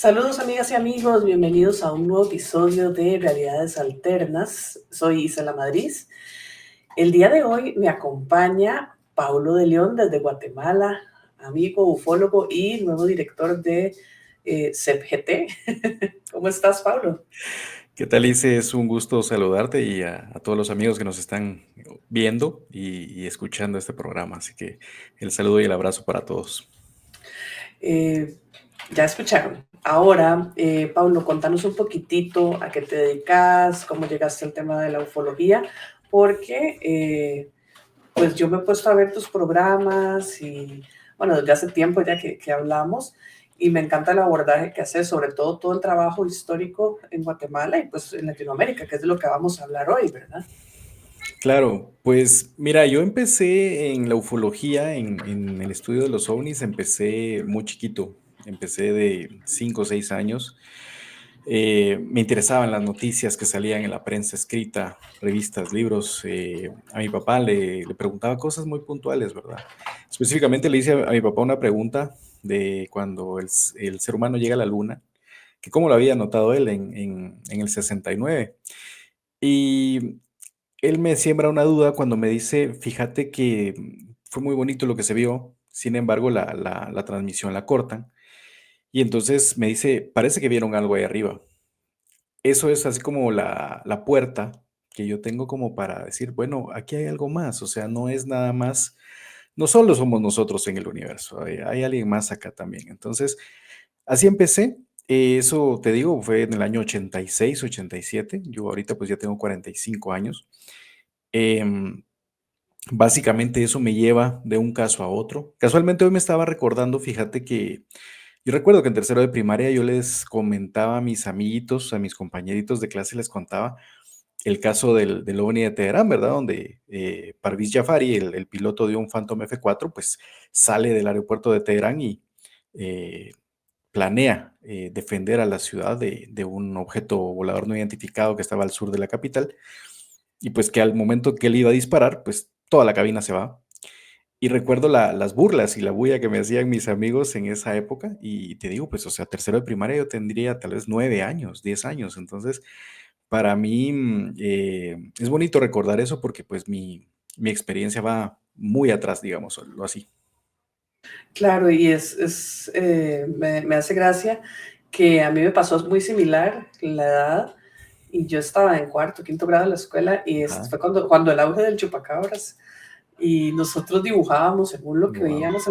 Saludos amigas y amigos, bienvenidos a un nuevo episodio de Realidades Alternas. Soy Isela Madrid. El día de hoy me acompaña Paulo de León desde Guatemala, amigo, ufólogo y nuevo director de CEPGT. ¿Cómo estás, Paulo? ¿Qué tal, Ice? Es un gusto saludarte y a todos los amigos que nos están viendo y escuchando este programa. Así que el saludo y el abrazo para todos. Eh, ya escucharon. Ahora, Paulo, contanos un poquitito a qué te dedicas, cómo llegaste al tema de la ufología, porque pues yo me he puesto a ver tus programas y, bueno, desde hace tiempo ya que hablamos y me encanta el abordaje que haces, sobre todo el trabajo histórico en Guatemala y pues en Latinoamérica, que es de lo que vamos a hablar hoy, ¿verdad? Claro, pues mira, yo empecé en la ufología, en el estudio de los ovnis, empecé muy chiquito, empecé de 5 o 6 años. Me interesaban las noticias que salían en la prensa escrita, revistas, libros. A mi papá le preguntaba cosas muy puntuales, ¿verdad? Específicamente le hice a mi papá una pregunta de cuando el ser humano llega a la luna, que cómo lo había notado él en el 69. Y él me siembra una duda cuando me dice, fíjate que fue muy bonito lo que se vio, sin embargo la transmisión la cortan. Y entonces me dice, parece que vieron algo ahí arriba. Eso es así como la puerta que yo tengo como para decir, bueno, aquí hay algo más, o sea, no es nada más, no solo somos nosotros en el universo, hay alguien más acá también. Entonces, así empecé. Eso te digo, fue en el año 86, 87. Yo ahorita pues ya tengo 45 años. Em, Básicamente eso me lleva de un caso a otro. Casualmente hoy me estaba recordando, fíjate que yo recuerdo que en tercero de primaria yo les comentaba a mis amiguitos, a mis compañeritos de clase, les contaba el caso del OVNI de Teherán, ¿verdad? Donde Parviz Jafari, el piloto de un Phantom F4, pues sale del aeropuerto de Teherán y eh, planea defender a la ciudad de un objeto volador no identificado que estaba al sur de la capital y pues que al momento que él iba a disparar, pues toda la cabina se va. Y recuerdo las burlas y la bulla que me hacían mis amigos en esa época. Y te digo, pues, o sea, tercero de primaria yo tendría tal vez 9 años, 10 años. Entonces, para mí es bonito recordar eso porque pues mi experiencia va muy atrás, digámoslo así. Claro, y me hace gracia que a mí me pasó muy similar la edad y yo estaba en cuarto, quinto grado de la escuela y Ajá. fue cuando el auge del chupacabras y nosotros dibujábamos según lo que Wow. veíamos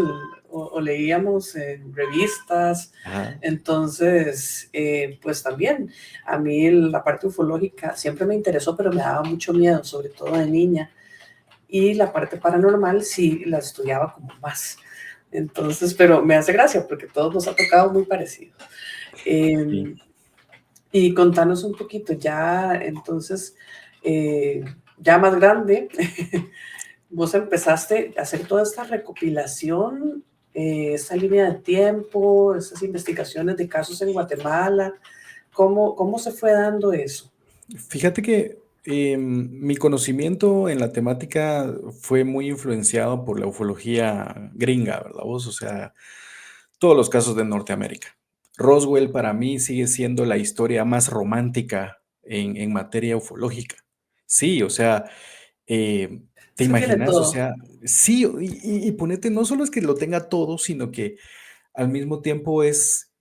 o leíamos en revistas. Ajá. Entonces, pues también a mí la parte ufológica siempre me interesó, pero me daba mucho miedo, sobre todo de niña. Y la parte paranormal sí la estudiaba como más. Entonces, pero me hace gracia porque todos nos ha tocado muy parecido. Sí. Eh, y contanos un poquito, ya entonces, eh, ya más grande, vos empezaste a hacer toda esta recopilación, esta línea de tiempo, estas investigaciones de casos en Guatemala. ¿Cómo se fue dando eso? Fíjate que mi conocimiento en la temática fue muy influenciado por la ufología gringa, ¿verdad vos? O sea, todos los casos de Norteamérica. Roswell para mí sigue siendo la historia más romántica en materia ufológica. Sí, o sea, ¿te Es que tiene imaginas? O todo. sea, sí, y ponete, no solo es que lo tenga todo, sino que al mismo tiempo es,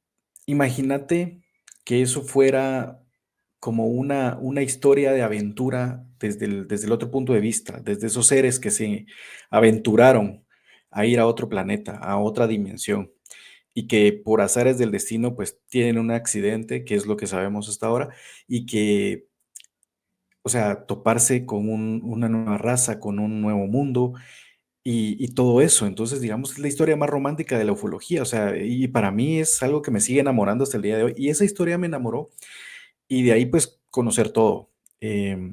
imagínate que eso fuera como una historia de aventura desde el otro punto de vista, desde esos seres que se aventuraron a ir a otro planeta, a otra dimensión, y que por azares del destino, pues tienen un accidente, que es lo que sabemos hasta ahora, y que, o sea, toparse con una nueva raza, con un nuevo mundo, y todo eso. Entonces, digamos, es la historia más romántica de la ufología, o sea, y para mí es algo que me sigue enamorando hasta el día de hoy. Y esa historia me enamoró y de ahí pues conocer todo.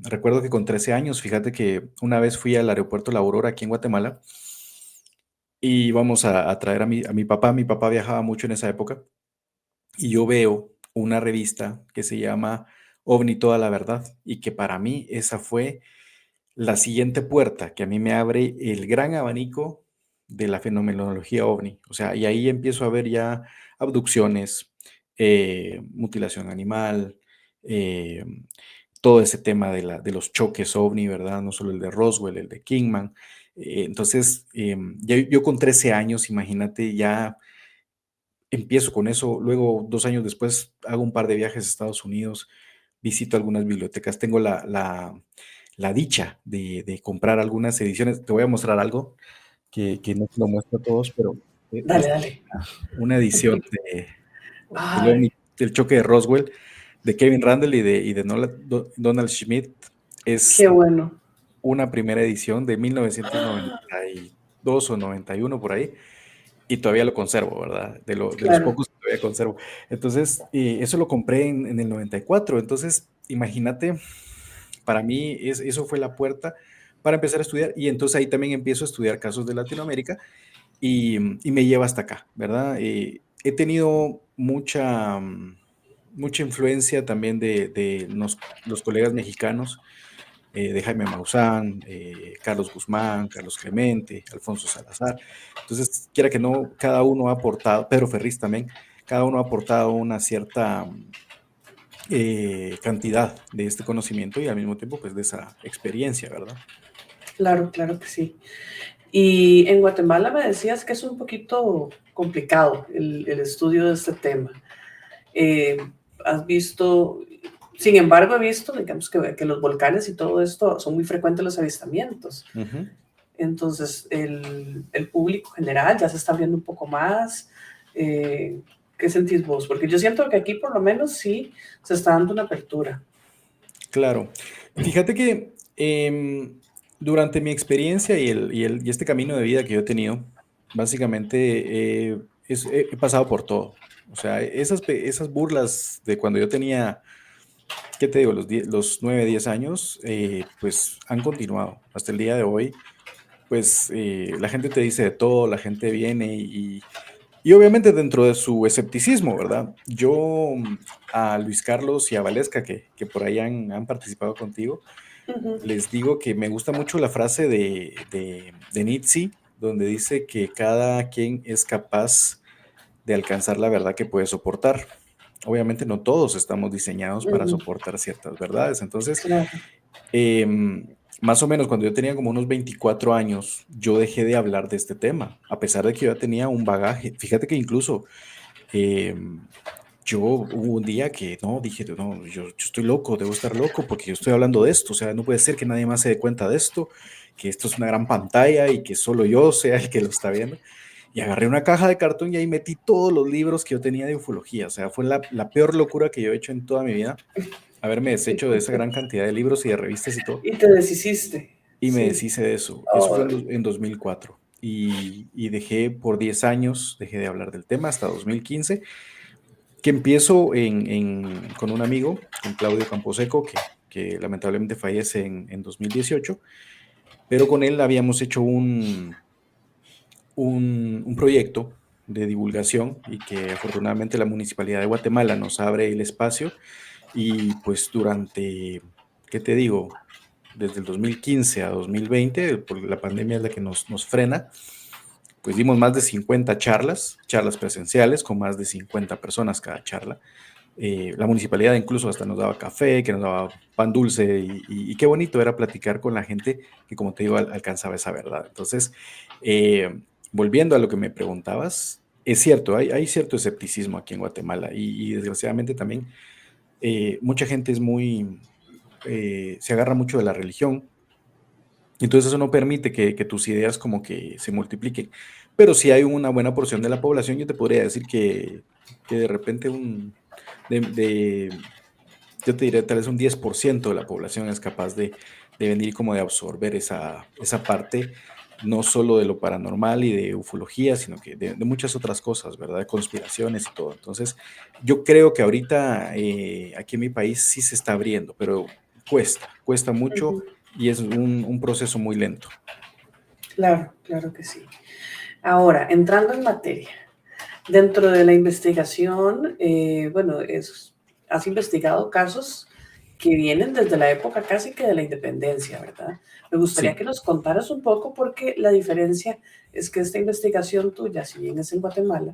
Recuerdo que con 13 años, fíjate que una vez fui al aeropuerto La Aurora aquí en Guatemala y íbamos a traer mi papá viajaba mucho en esa época y yo veo una revista que se llama OVNI Toda la Verdad y que para mí esa fue la siguiente puerta que a mí me abre el gran abanico de la fenomenología ovni. O sea, y ahí empiezo a ver ya abducciones, mutilación animal, eh, todo ese tema de los choques ovni, ¿verdad? No solo el de Roswell, el de Kingman. Entonces, ya yo con 13 años, imagínate, ya empiezo con eso. Luego, 2 años después, hago un par de viajes a Estados Unidos, visito algunas bibliotecas. Tengo la dicha de comprar algunas ediciones. Te voy a mostrar algo que no te lo muestro a todos, pero Dale, es dale. una edición del Ay, ovni, del choque de Roswell, de Kevin Randle y de Donald Schmidt. Es qué bueno. una primera edición de 1992 o 91 por ahí, y todavía lo conservo, ¿verdad? De los Claro, pocos que todavía conservo. Entonces, eso lo compré en el 94. Entonces, imagínate, para mí eso fue la puerta para empezar a estudiar, y entonces ahí también empiezo a estudiar casos de Latinoamérica y me lleva hasta acá, ¿verdad? He tenido mucha influencia también de los colegas mexicanos, de Jaime Maussan, Carlos Guzmán, Carlos Clemente, Alfonso Salazar. Entonces, quiera que no, cada uno ha aportado, Pedro Ferriz también, cada uno ha aportado una cierta cantidad de este conocimiento y al mismo tiempo, pues, de esa experiencia, ¿verdad? claro, claro que sí. Y en Guatemala me decías que es un poquito complicado el estudio de este tema. Eh, has visto, sin embargo, he visto, digamos, que los volcanes y todo esto son muy frecuentes los avistamientos. Ujú. Entonces, el público general ya se está abriendo un poco más. Eh, ¿Qué sentís vos? Porque yo siento que aquí por lo menos sí se está dando una apertura. Claro. Fíjate que durante mi experiencia y este camino de vida que yo he tenido, básicamente he pasado por todo. O sea, esas burlas de cuando yo tenía, ¿qué te digo? Los 9, 10 años, pues han continuado hasta el día de hoy. Pues la gente te dice de todo, la gente viene y obviamente dentro de su escepticismo, ¿verdad? Yo a Luis Carlos y a Valesca, que por ahí han participado contigo, Ujú, les digo que me gusta mucho la frase de Nietzsche, donde dice que cada quien es capaz de alcanzar la verdad que puede soportar. Obviamente no todos estamos diseñados para ujú, soportar ciertas verdades. Entonces, claro. más o menos cuando yo tenía como unos 24 años, yo dejé de hablar de este tema, a pesar de que yo ya tenía un bagaje. Fíjate que incluso yo hubo un día que no, dije, no, yo estoy loco, debo estar loco porque yo estoy hablando de esto, o sea, no puede ser que nadie más se dé cuenta de esto, que esto es una gran pantalla y que solo yo sea el que lo está viendo. Y agarré una caja de cartón y ahí metí todos los libros que yo tenía de ufología, o sea, fue la peor locura que yo he hecho en toda mi vida, haberme deshecho de esa gran cantidad de libros y de revistas y todo, Y te deshiciste. y me Sí. deshice de eso. Eso fue Ay, en 2004. Y dejé por 10 años, dejé de hablar del tema hasta 2015, que empiezo con un amigo, con Claudio Camposeco, que lamentablemente fallece en 2018, pero con él habíamos hecho un proyecto de divulgación y que afortunadamente la Municipalidad de Guatemala nos abre el espacio y pues durante, ¿qué te digo? Desde el 2015 a 2020, porque la pandemia es la que nos frena, pues dimos más de 50 charlas presenciales con más de 50 personas cada charla. La municipalidad incluso hasta nos daba café, que nos daba pan dulce y qué bonito era platicar con la gente que, como te digo, alcanzaba esa verdad. Entonces, eh, volviendo a lo que me preguntabas, es cierto, hay cierto escepticismo aquí en Guatemala y desgraciadamente también mucha gente se agarra mucho de la religión. Entonces eso no permite que tus ideas como que se multipliquen. Pero si hay una buena porción de la población, yo te podría decir que de repente de, yo te diré, tal vez un 10% de la población es capaz de venir como de absorber esa parte, no solo de lo paranormal y de ufología, sino que de muchas otras cosas, ¿verdad? De conspiraciones y todo. Entonces, yo creo que ahorita aquí en mi país sí se está abriendo, pero cuesta mucho ujú, y es un proceso muy lento. claro, claro que sí. Ahora, entrando en materia, dentro de la investigación, bueno, has investigado casos que vienen desde la época casi que de la independencia, ¿verdad? Me gustaría que Sí, nos contaras un poco porque la diferencia es que esta investigación tuya, si bien es en Guatemala,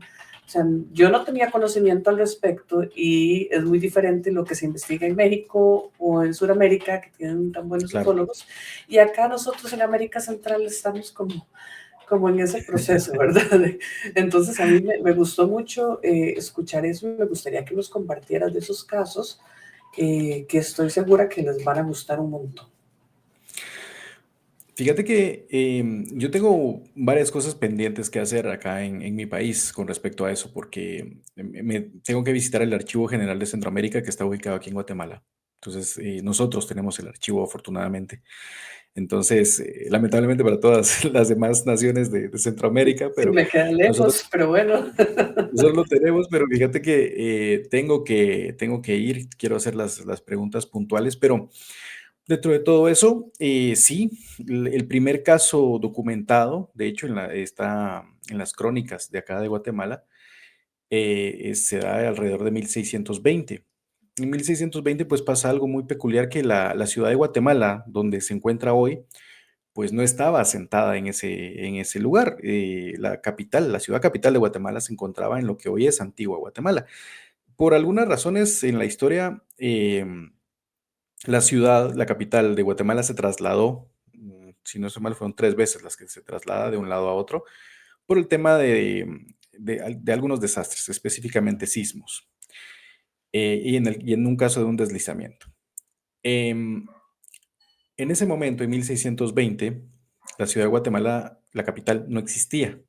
sea, yo no tenía conocimiento al respecto y es muy diferente lo que se investiga en México o en Sudamérica, que tienen tan buenos Claro. ufólogos, y acá nosotros en América Central estamos como en ese proceso, ¿verdad? Entonces a mí me gustó mucho escuchar eso y me gustaría que nos compartieras de esos casos que estoy segura que les van a gustar un montón. Fíjate que yo tengo varias cosas pendientes que hacer acá en mi país con respecto a eso, porque tengo que visitar el Archivo General de Centroamérica que está ubicado aquí en Guatemala. Entonces, nosotros tenemos el archivo, afortunadamente. Entonces, lamentablemente para todas las demás naciones de Centroamérica, Sí, pero me queda nosotros, lejos, pero bueno. nosotros lo tenemos, pero fíjate que tengo que ir, quiero hacer las preguntas puntuales, pero dentro de todo eso, sí, el primer caso documentado, de hecho, está en las crónicas de acá de Guatemala, se da alrededor de 1620. En 1620, pues pasa algo muy peculiar que la ciudad de Guatemala, donde se encuentra hoy, pues no estaba asentada en ese lugar. La capital, la ciudad capital de Guatemala se encontraba en lo que hoy es Antigua Guatemala. Por algunas razones en la historia, la ciudad, la capital de Guatemala se trasladó, si no estoy mal, fueron 3 veces las que se traslada de un lado a otro, por el tema de algunos desastres, específicamente sismos, y en un caso de un deslizamiento. Em, en ese momento, en 1620, la ciudad de Guatemala, la capital, no existía,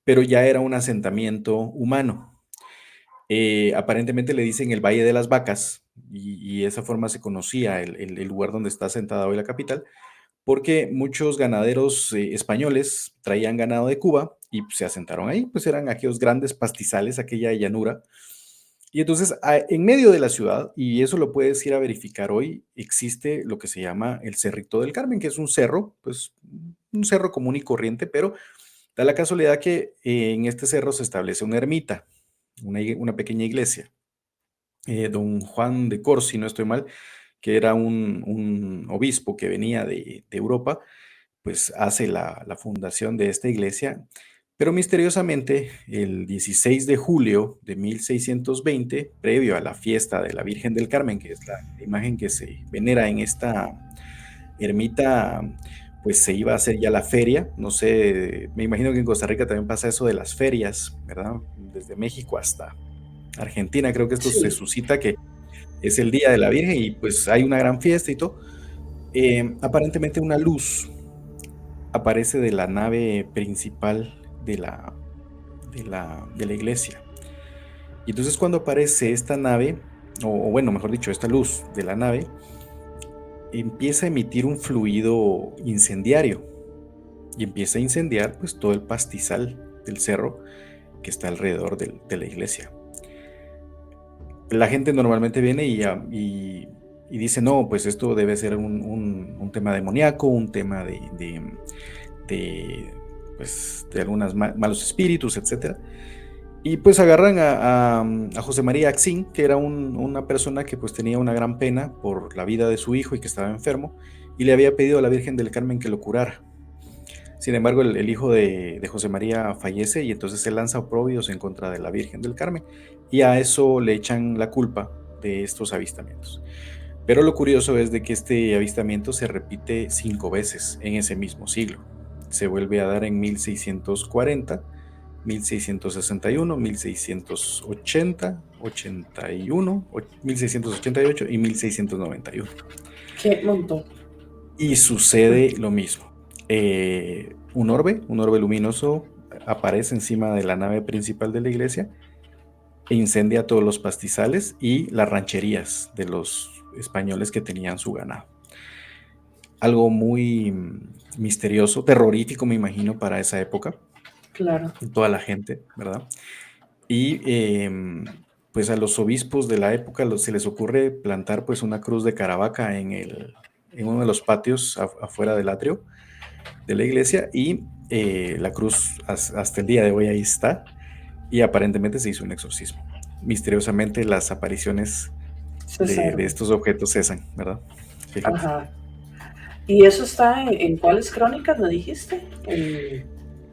pero ya era un asentamiento humano. Aparentemente le dicen el Valle de las Vacas, y esa forma se conocía el lugar donde está asentada hoy la capital, porque muchos ganaderos españoles traían ganado de Cuba y se asentaron ahí, pues eran aquellos grandes pastizales, aquella llanura. Y entonces, en medio de la ciudad, y eso lo puedes ir a verificar hoy, existe lo que se llama el Cerrito del Carmen, que es un cerro, pues un cerro común y corriente, pero da la casualidad que en este cerro se establece una ermita, una pequeña iglesia. Don Juan de Cors, si no estoy mal, que era un obispo que venía de Europa, pues hace la fundación de esta iglesia, pero misteriosamente el 16 de julio de 1620, previo a la fiesta de la Virgen del Carmen, que es la imagen que se venera en esta ermita, pues se iba a hacer ya la feria. No sé, me imagino que en Costa Rica también pasa eso de las ferias, ¿verdad? Desde México hasta Argentina, creo que esto se Sí, suscita que es el Día de la Virgen y pues hay una gran fiesta y todo. Aparentemente una luz aparece de la nave principal de la iglesia. Y entonces cuando aparece esta nave, o bueno, mejor dicho, esta luz de la nave, empieza a emitir un fluido incendiario y empieza a incendiar pues todo el pastizal del cerro que está alrededor de la iglesia. La gente normalmente viene y dice, no, pues esto debe ser un tema demoníaco, un tema de, pues, de algunos malos espíritus, etcétera. Y pues agarran a José María Axín, que era una persona que pues tenía una gran pena por la vida de su hijo y que estaba enfermo, y le había pedido a la Virgen del Carmen que lo curara. Sin embargo, el hijo de José María fallece y entonces se lanza oprobios en contra de la Virgen del Carmen, y a eso le echan la culpa de estos avistamientos. Pero lo curioso es de que este avistamiento se repite 5 veces en ese mismo siglo. Se vuelve a dar en 1640, 1661, 1680, 81, 1688 y 1691. qué montón. Y sucede lo mismo. Un orbe luminoso aparece encima de la nave principal de la iglesia e incendia todos los pastizales y las rancherías de los españoles que tenían su ganado. Algo muy misterioso, terrorífico, me imagino, para esa época, Claro. toda la gente, ¿verdad? Y pues a los obispos de la época se les ocurre plantar pues una cruz de Caravaca en uno de los patios afuera del atrio de la iglesia, y la cruz hasta el día de hoy ahí está, y aparentemente se hizo un exorcismo. Misteriosamente las apariciones de Cesaron. estos objetos cesan, ¿verdad? Fíjate. Ajá. ¿Y eso está en cuáles crónicas me dijiste?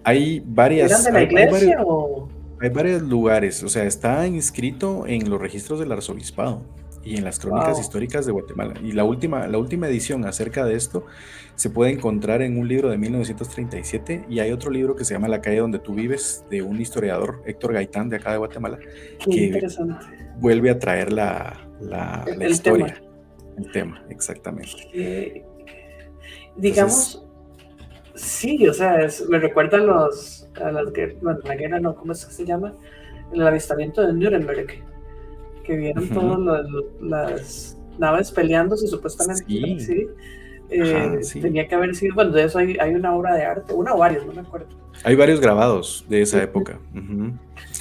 Hay ¿Eran varias, de la hay varios, iglesia o...? Hay varios lugares, o sea, está inscrito en los registros del arzobispado y en las crónicas Wow, históricas de Guatemala. Y la última edición acerca de esto se puede encontrar en un libro de 1937 y hay otro libro que se llama La calle donde tú vives, de un historiador, Héctor Gaitán, de acá de Guatemala, qué que interesante vuelve a traer la el tema. historia, el tema, exactamente. Que, Entonces, digamos, sí, o sea, me recuerda a las guerras, bueno, la guerra no, ¿cómo es que se llama? El avistamiento de Nuremberg, que vieron ujú, todas las naves peleándose supuestamente, sí, sí. ajá, sí. Tenía que haber sido, bueno, de eso hay una obra de arte, una o varias, no me acuerdo. Hay varios grabados de esa Ujú. época. Ujú.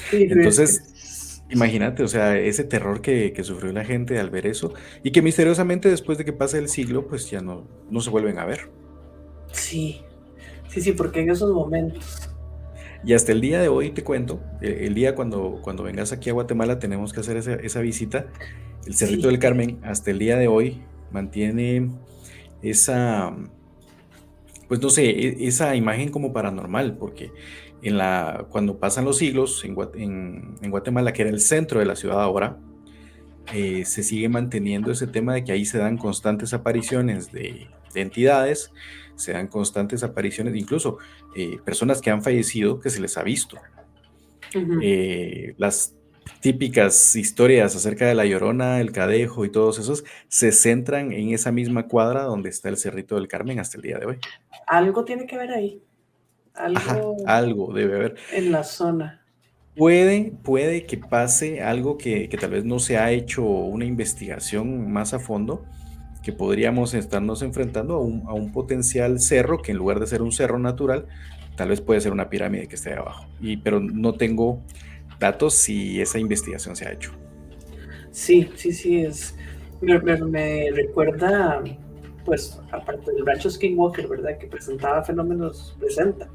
Sí, Entonces, imagínate, o sea, ese terror que sufrió la gente al ver eso y que misteriosamente después de que pase el siglo, pues ya no se vuelven a ver. sí, sí, sí, porque en esos momentos, Y hasta el día de hoy te cuento, el día cuando vengas aquí a Guatemala tenemos que hacer esa visita. El Cerrito sí, del Carmen hasta el día de hoy mantiene esa, pues no sé, esa imagen como paranormal, porque cuando pasan los siglos en Guatemala, que era el centro de la ciudad ahora, se sigue manteniendo ese tema de que ahí se dan constantes apariciones de entidades, se dan constantes apariciones, incluso personas que han fallecido que se les ha visto. ujú. Las típicas historias acerca de La Llorona, el Cadejo y todos esos se centran en esa misma cuadra donde está el Cerrito del Carmen hasta el día de hoy. Algo tiene que ver ahí, Ajá, algo algo debe haber. en la zona. Puede que pase algo que tal vez no se ha hecho una investigación más a fondo, que podríamos estarnos enfrentando a un potencial cerro que en lugar de ser un cerro natural, tal vez puede ser una pirámide que esté ahí abajo. Pero no tengo datos si esa investigación se ha hecho. Sí, sí, sí, me recuerda, pues, aparte del rancho Skinwalker, ¿verdad? Que presentaba fenómenos, presenta.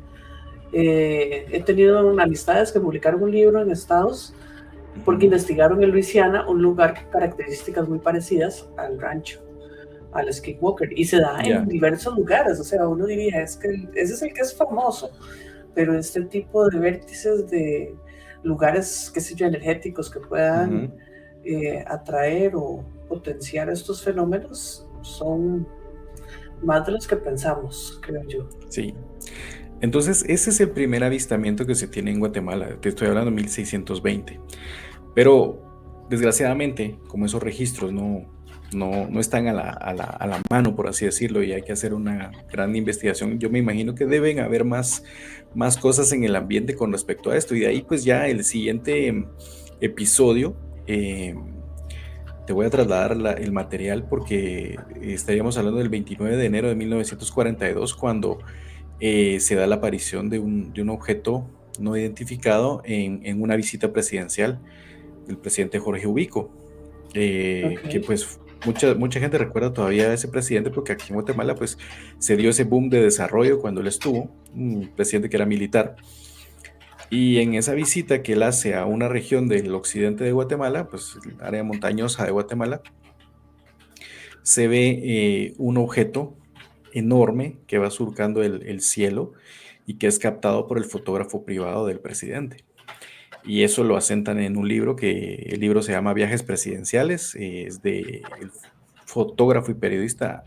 He tenido amistades que publicaron un libro en Estados porque Ujú. investigaron en Luisiana un lugar con características muy parecidas al rancho, al Skinwalker, y se da en Ya. diversos lugares, o sea, uno diría, es que ese es el que es famoso, pero este tipo de vértices de lugares, qué sé yo, energéticos que puedan Ujú. atraer o potenciar estos fenómenos son más de los que pensamos, creo yo. Sí. Entonces, ese es el primer avistamiento que se tiene en Guatemala. Te estoy hablando de 1620. Pero, desgraciadamente, como esos registros no están a la mano, por así decirlo, y hay que hacer una gran investigación, yo me imagino que deben haber más cosas en el ambiente con respecto a esto. Y de ahí, pues ya el siguiente episodio, te voy a trasladar el material porque estaríamos hablando del 29 de enero de 1942, cuando se da la aparición de un objeto no identificado en una visita presidencial del presidente Jorge Ubico, Ok. que pues mucha gente recuerda todavía a ese presidente porque aquí en Guatemala pues se dio ese boom de desarrollo cuando él estuvo, un presidente que era militar, y en esa visita que él hace a una región del occidente de Guatemala, pues el área montañosa de Guatemala, se ve un objeto enorme que va surcando el cielo y que es captado por el fotógrafo privado del presidente. Y eso lo asentan en un libro que el libro se llama Viajes Presidenciales, es de el fotógrafo y periodista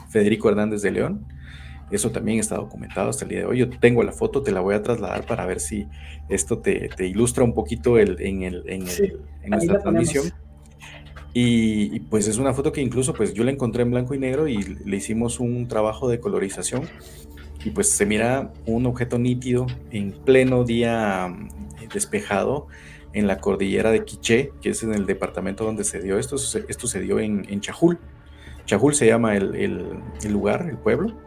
Federico Hernández de León. Eso también está documentado hasta el día de hoy. Yo tengo la foto, te la voy a trasladar para ver si esto te ilustra un poquito Sí, en ahí nuestra la ponemos. transmisión. Pues es una foto que incluso pues yo la encontré en blanco y negro y le hicimos un trabajo de colorización y pues se mira un objeto nítido en pleno día despejado en la cordillera de Quiché, que es en el departamento donde se dio esto. Esto se dio en Chajul. Chajul se llama el lugar, el pueblo,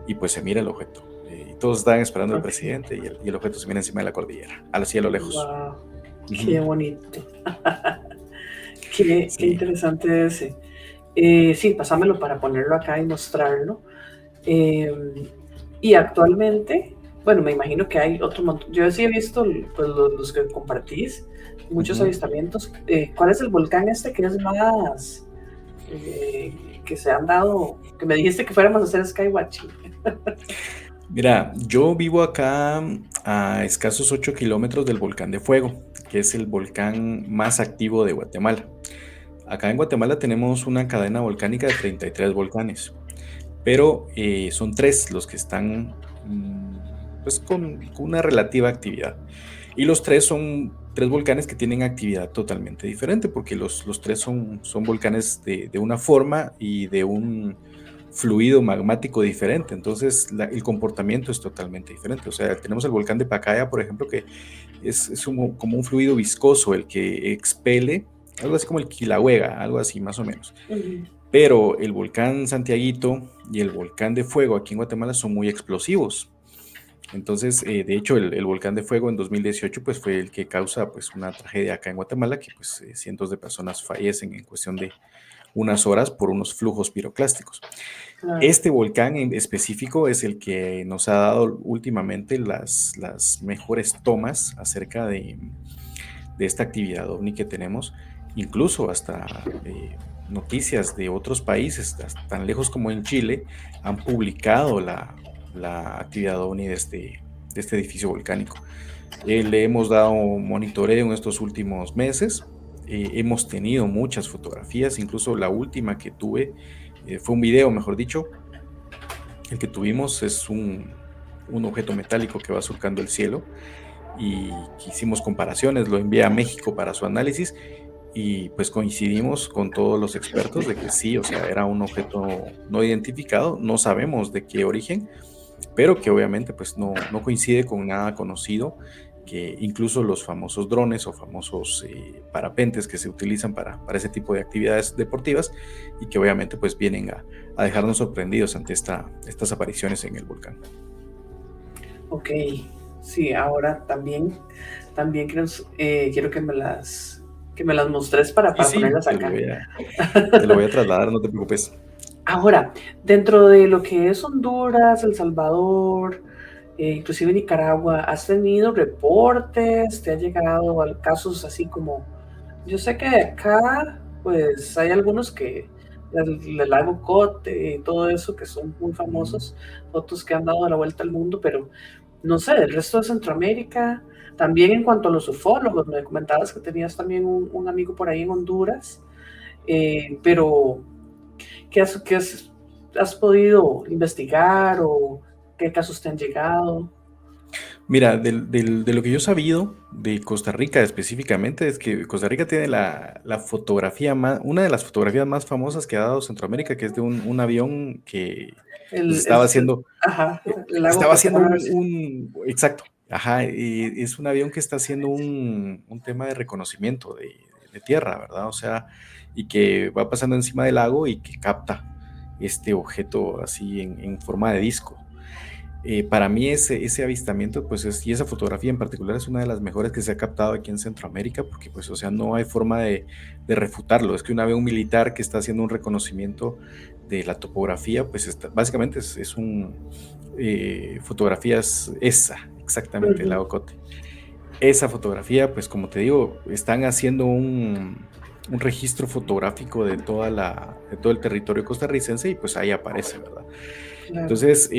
y pues se mira el objeto. Y todos estaban esperando al Ok. presidente y el objeto se mira encima de la cordillera, al cielo lejos. Wow, qué Ujú. bonito. Qué Sí. interesante ese. Sí, pásamelo para ponerlo acá y mostrarlo. Eh, y actualmente, bueno, me imagino que hay otro montón. Yo sí he visto pues, los que compartís, muchos Ujú. avistamientos. ¿Cuál es el volcán este que es más que se han dado? Que me dijiste que fuéramos a hacer skywatching. Mira, yo vivo acá a escasos 8 kilómetros del volcán de Fuego, que es el volcán más activo de Guatemala. Acá en Guatemala tenemos una cadena volcánica de 33 volcanes, pero son tres los que están pues con una relativa actividad. Y los tres son tres volcanes que tienen actividad totalmente diferente, porque los tres son volcanes de una forma y de un fluido magmático diferente. Entonces, el comportamiento es totalmente diferente. O sea, tenemos el volcán de Pacaya, por ejemplo, que es como un fluido viscoso el que expele, algo así como el Kilauea, algo así más o menos. Ujú. Pero el volcán Santiaguito y el volcán de Fuego aquí en Guatemala son muy explosivos. Entonces, de hecho, el volcán de Fuego en 2018 pues, fue el que causa pues, una tragedia acá en Guatemala, que pues, cientos de personas fallecen en cuestión de unas horas por unos flujos piroclásticos. Claro. Este volcán en específico es el que nos ha dado últimamente las mejores tomas acerca de esta actividad ovni que tenemos, incluso hasta noticias de otros países, tan lejos como en Chile, han publicado la actividad ovni de este edificio volcánico. Le hemos dado monitoreo en estos últimos meses, hemos tenido muchas fotografías, incluso la última que tuve fue un video, mejor dicho, el que tuvimos es un objeto metálico que va surcando el cielo y hicimos comparaciones, lo envié a México para su análisis y pues coincidimos con todos los expertos de que sí, o sea, era un objeto no identificado, no sabemos de qué origen, pero que obviamente pues no coincide con nada conocido, que incluso los famosos drones o famosos parapentes que se utilizan para ese tipo de actividades deportivas y que obviamente pues vienen a dejarnos sorprendidos ante estas apariciones en el volcán. Ok, sí, ahora también quiero que me las mostres Sí, para sí, ponerlas acá. te lo voy a trasladar, no te preocupes. Ahora, dentro de lo que es Honduras, El Salvador, inclusive Nicaragua, ¿has tenido reportes? ¿Te ha llegado a casos así como, yo sé que de acá, pues hay algunos que el lago Cote y todo eso que son muy Ujú. famosos, fotos que han dado la vuelta al mundo, pero no sé, del resto de Centroamérica, también en cuanto a los ufólogos, me comentabas que tenías también un amigo por ahí en Honduras, pero ¿has podido investigar o qué casos te han llegado? Mira, de lo que yo he sabido de Costa Rica específicamente es que Costa Rica tiene la fotografía más, una de las fotografías más famosas que ha dado Centroamérica, que es de un avión que pues, El, el- ajá, el lago estaba Cote, haciendo van a ver si- exacto, ajá, y es un avión que está haciendo un tema de reconocimiento de tierra, ¿verdad? O sea, y que va pasando encima del lago y que capta este objeto así en forma de disco. Para mí ese avistamiento, pues y esa fotografía en particular es una de las mejores que se ha captado aquí en Centroamérica, porque pues, o sea, no hay forma de refutarlo. Es que un avión militar que está haciendo un reconocimiento de la topografía, pues básicamente es fotografías esa, exactamente, el Ujú. lago Cote. Esa fotografía, pues como te digo, están haciendo un registro fotográfico de todo el territorio costarricense y pues ahí aparece, ¿verdad? Claro. Entonces,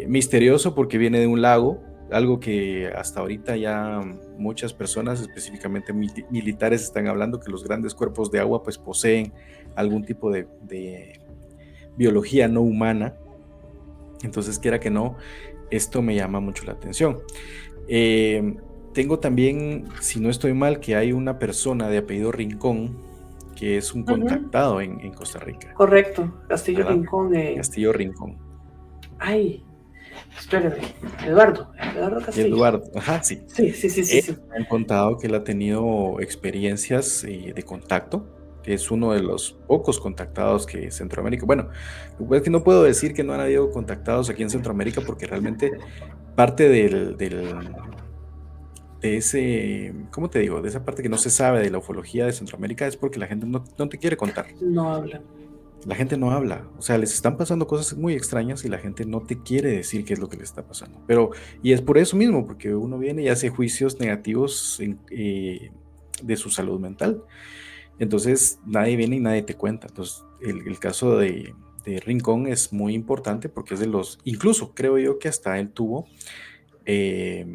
misterioso porque viene de un lago, algo que hasta ahorita ya muchas personas, específicamente militares, están hablando que los grandes cuerpos de agua pues poseen algún tipo de biología no humana. Entonces, quiera que no, esto me llama mucho la atención. Eh, Tengo también, si no estoy mal, que hay una persona de apellido Rincón que es un Ujú. contactado en Costa Rica, Correcto, Castillo ¿verdad? Rincón. Castillo Rincón. Ay, espérame, Eduardo Castillo. Eduardo, ajá, sí. Sí, sí, sí, sí, Él sí. me han contado que él ha tenido experiencias de contacto, que es uno de los pocos contactados que Centroamérica, bueno, lo que pasa es que no puedo decir que no han habido contactados aquí en Centroamérica porque realmente parte de ese, ¿cómo te digo? De esa parte que no se sabe de la ufología de Centroamérica es porque la gente no te quiere contar. No hablan. La gente no habla, o sea, les están pasando cosas muy extrañas y la gente no te quiere decir qué es lo que le está pasando. Pero, y es por eso mismo, porque uno viene y hace juicios negativos de su salud mental. Entonces, nadie viene y nadie te cuenta. Entonces, el caso de Rincón es muy importante porque es de los, incluso creo yo que hasta él tuvo eh,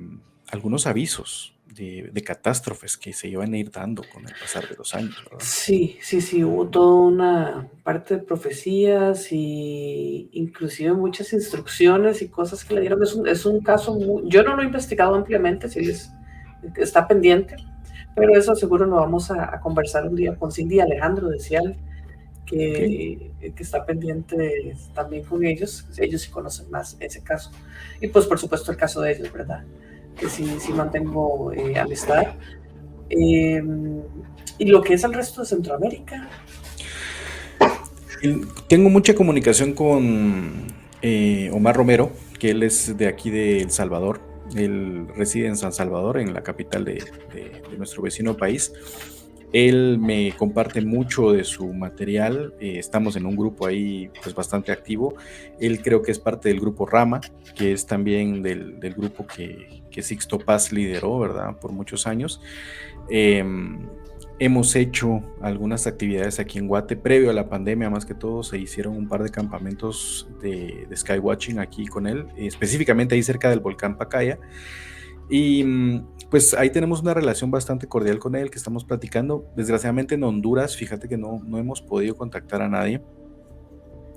algunos avisos de catástrofes que se iban a ir dando con el pasar de los años, ¿verdad? Sí, sí, sí, hubo toda una parte de profecías y inclusive muchas instrucciones y cosas que le dieron. Es un caso yo no lo he investigado ampliamente, sí está pendiente, pero eso seguro lo vamos a conversar un día con Cindy y Alejandro, decía él, Ok. que está pendiente también con ellos. Ellos sí conocen más ese caso. Y pues por supuesto el caso de ellos, ¿verdad? Que sí, sí mantengo amistad. Eh, y lo que es el resto de Centroamérica. Tengo mucha comunicación con Omar Romero, que él es de aquí de El Salvador. Él reside en San Salvador, en la capital de nuestro vecino país. Él me comparte mucho de su material. Estamos en un grupo ahí pues bastante activo. Él creo que es parte del grupo Rama, que es también del grupo que Sixto Paz lideró, ¿verdad? Por muchos años. Hemos hecho algunas actividades aquí en Guate. Previo a la pandemia, más que todo, se hicieron un par de campamentos de skywatching aquí con él, específicamente ahí cerca del volcán Pacaya. Y pues ahí tenemos una relación bastante cordial con él, que estamos platicando. Desgraciadamente en Honduras, fíjate que no hemos podido contactar a nadie.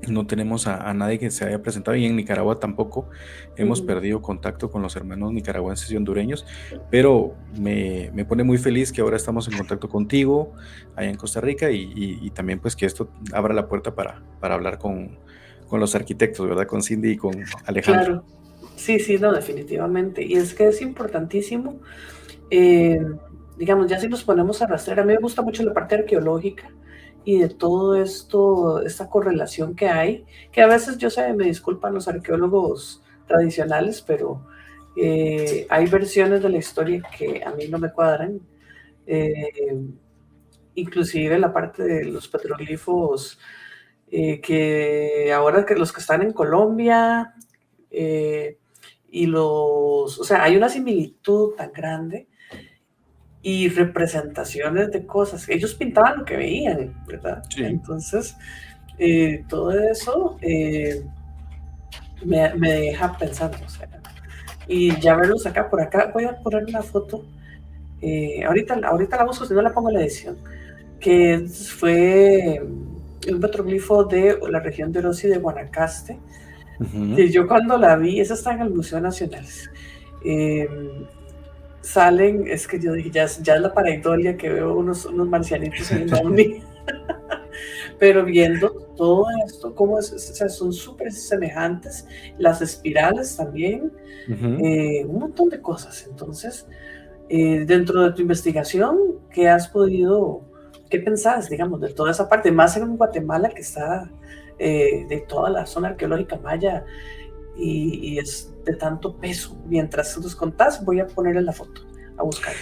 No tenemos a nadie que se haya presentado, y en Nicaragua tampoco hemos Ujú. perdido contacto con los hermanos nicaragüenses y hondureños, pero me pone muy feliz que ahora estamos en contacto contigo allá en Costa Rica, y también pues que esto abra la puerta para hablar con los arquitectos, ¿verdad? Con Cindy y con Alejandro. Claro, sí, sí, no, definitivamente. Y es que es importantísimo, eh, digamos, ya si nos ponemos a rastrear, a mí me gusta mucho la parte arqueológica y de todo esto, esta correlación que hay, que a veces yo sé, me disculpan los arqueólogos tradicionales, pero hay versiones de la historia que a mí no me cuadran. Eh, Inclusive la parte de los petroglifos, que ahora que los que están en Colombia, eh, o sea, hay una similitud tan grande y representaciones de cosas. Ellos pintaban lo que veían, ¿verdad? Sí. Entonces, todo eso me deja pensando, o sea, y ya verlos acá, por acá, voy a poner una foto, ahorita la busco, si no la pongo en la edición, que fue un petroglifo de la región de Orosi de Guanacaste. Ujú. Y yo cuando la vi, esa está en el Museo Nacional. Eh, Salen, es que yo dije, ya es la pareidolia que veo unos marcianitos en un ovni, pero viendo todo esto, cómo o sea, son súper semejantes, las espirales también, Ujú. un montón de cosas. Entonces, dentro de tu investigación, ¿qué pensás, digamos, de toda esa parte? Más en Guatemala, que está de toda la zona arqueológica maya y es de tanto peso. Mientras nos contás, voy a ponerle la foto, a buscarla.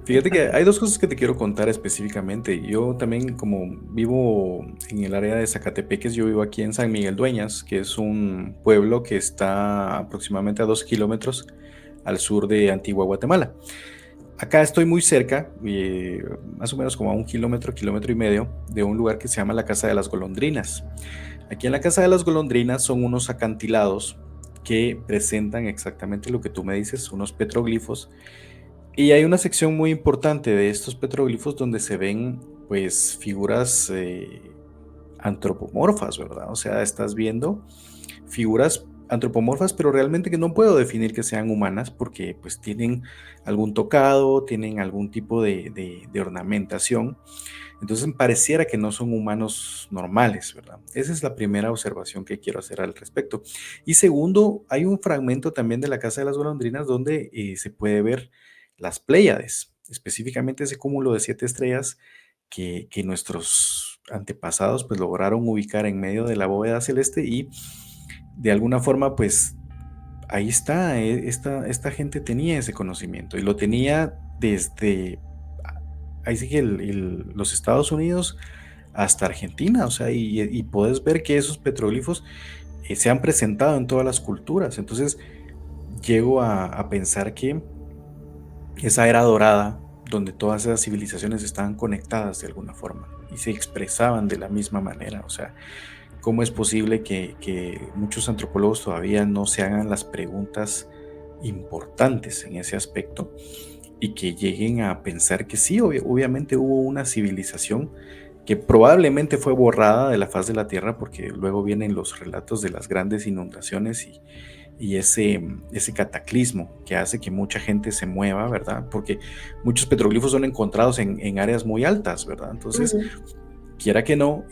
Fíjate que hay dos cosas que te quiero contar específicamente. Yo también, como vivo en el área de Zacatepeques, yo vivo aquí en San Miguel Dueñas, que es un pueblo que está aproximadamente a 2 kilómetros al sur de Antigua Guatemala. Acá estoy muy cerca, más o menos como a 1 kilómetro, kilómetro y medio, de un lugar que se llama la Casa de las Golondrinas. Aquí en la Casa de las Golondrinas son unos acantilados que presentan exactamente lo que tú me dices, unos petroglifos, y hay una sección muy importante de estos petroglifos donde se ven pues figuras antropomorfas, ¿verdad? O sea, estás viendo figuras antropomorfas, pero realmente que no puedo definir que sean humanas porque pues tienen algún tocado, tienen algún tipo de ornamentación. Entonces pareciera que no son humanos normales, ¿verdad? Esa es la primera observación que quiero hacer al respecto. Y segundo, hay un fragmento también de la Casa de las Golondrinas donde se puede ver las Pléyades, específicamente ese cúmulo de 7 estrellas que nuestros antepasados pues lograron ubicar en medio de la bóveda celeste, y de alguna forma pues ahí está, esta gente tenía ese conocimiento y lo tenía desde, ahí sí que los Estados Unidos hasta Argentina, o sea, y puedes ver que esos petroglifos se han presentado en todas las culturas. Entonces llego a pensar que esa era dorada, donde todas esas civilizaciones estaban conectadas de alguna forma y se expresaban de la misma manera, o sea, cómo es posible que muchos antropólogos todavía no se hagan las preguntas importantes en ese aspecto y que lleguen a pensar que sí, obviamente hubo una civilización que probablemente fue borrada de la faz de la Tierra porque luego vienen los relatos de las grandes inundaciones y ese cataclismo que hace que mucha gente se mueva, ¿verdad? Porque muchos petroglifos son encontrados en áreas muy altas, ¿verdad? Entonces, Ujú. quiera que no,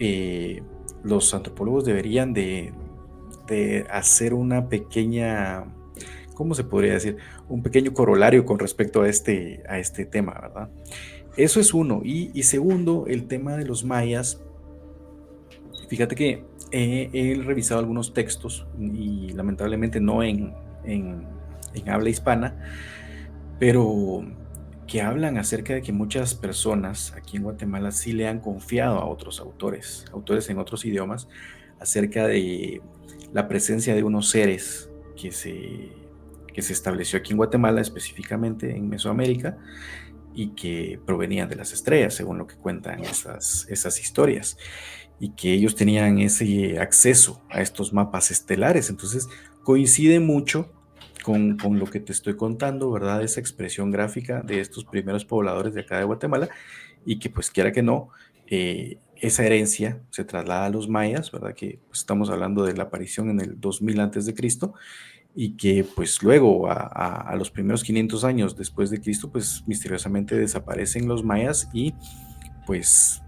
los antropólogos deberían de hacer una pequeña, ¿cómo se podría decir? Un pequeño corolario con respecto a este tema, ¿verdad? Eso es uno. Y segundo, el tema de los mayas. Fíjate que he revisado algunos textos y lamentablemente no en habla hispana, pero que hablan acerca de que muchas personas aquí en Guatemala sí le han confiado a otros autores, autores en otros idiomas, acerca de la presencia de unos seres que se estableció aquí en Guatemala, específicamente en Mesoamérica, y que provenían de las estrellas, según lo que cuentan esas historias, y que ellos tenían ese acceso a estos mapas estelares. Entonces, coincide mucho con lo que te estoy contando, ¿verdad? Esa expresión gráfica de estos primeros pobladores de acá de Guatemala, y que pues quiera que no, esa herencia se traslada a los mayas, ¿verdad? Que pues, estamos hablando de la aparición en el 2000 antes de Cristo, y que pues luego a los primeros 500 años después de Cristo, pues misteriosamente desaparecen los mayas y pues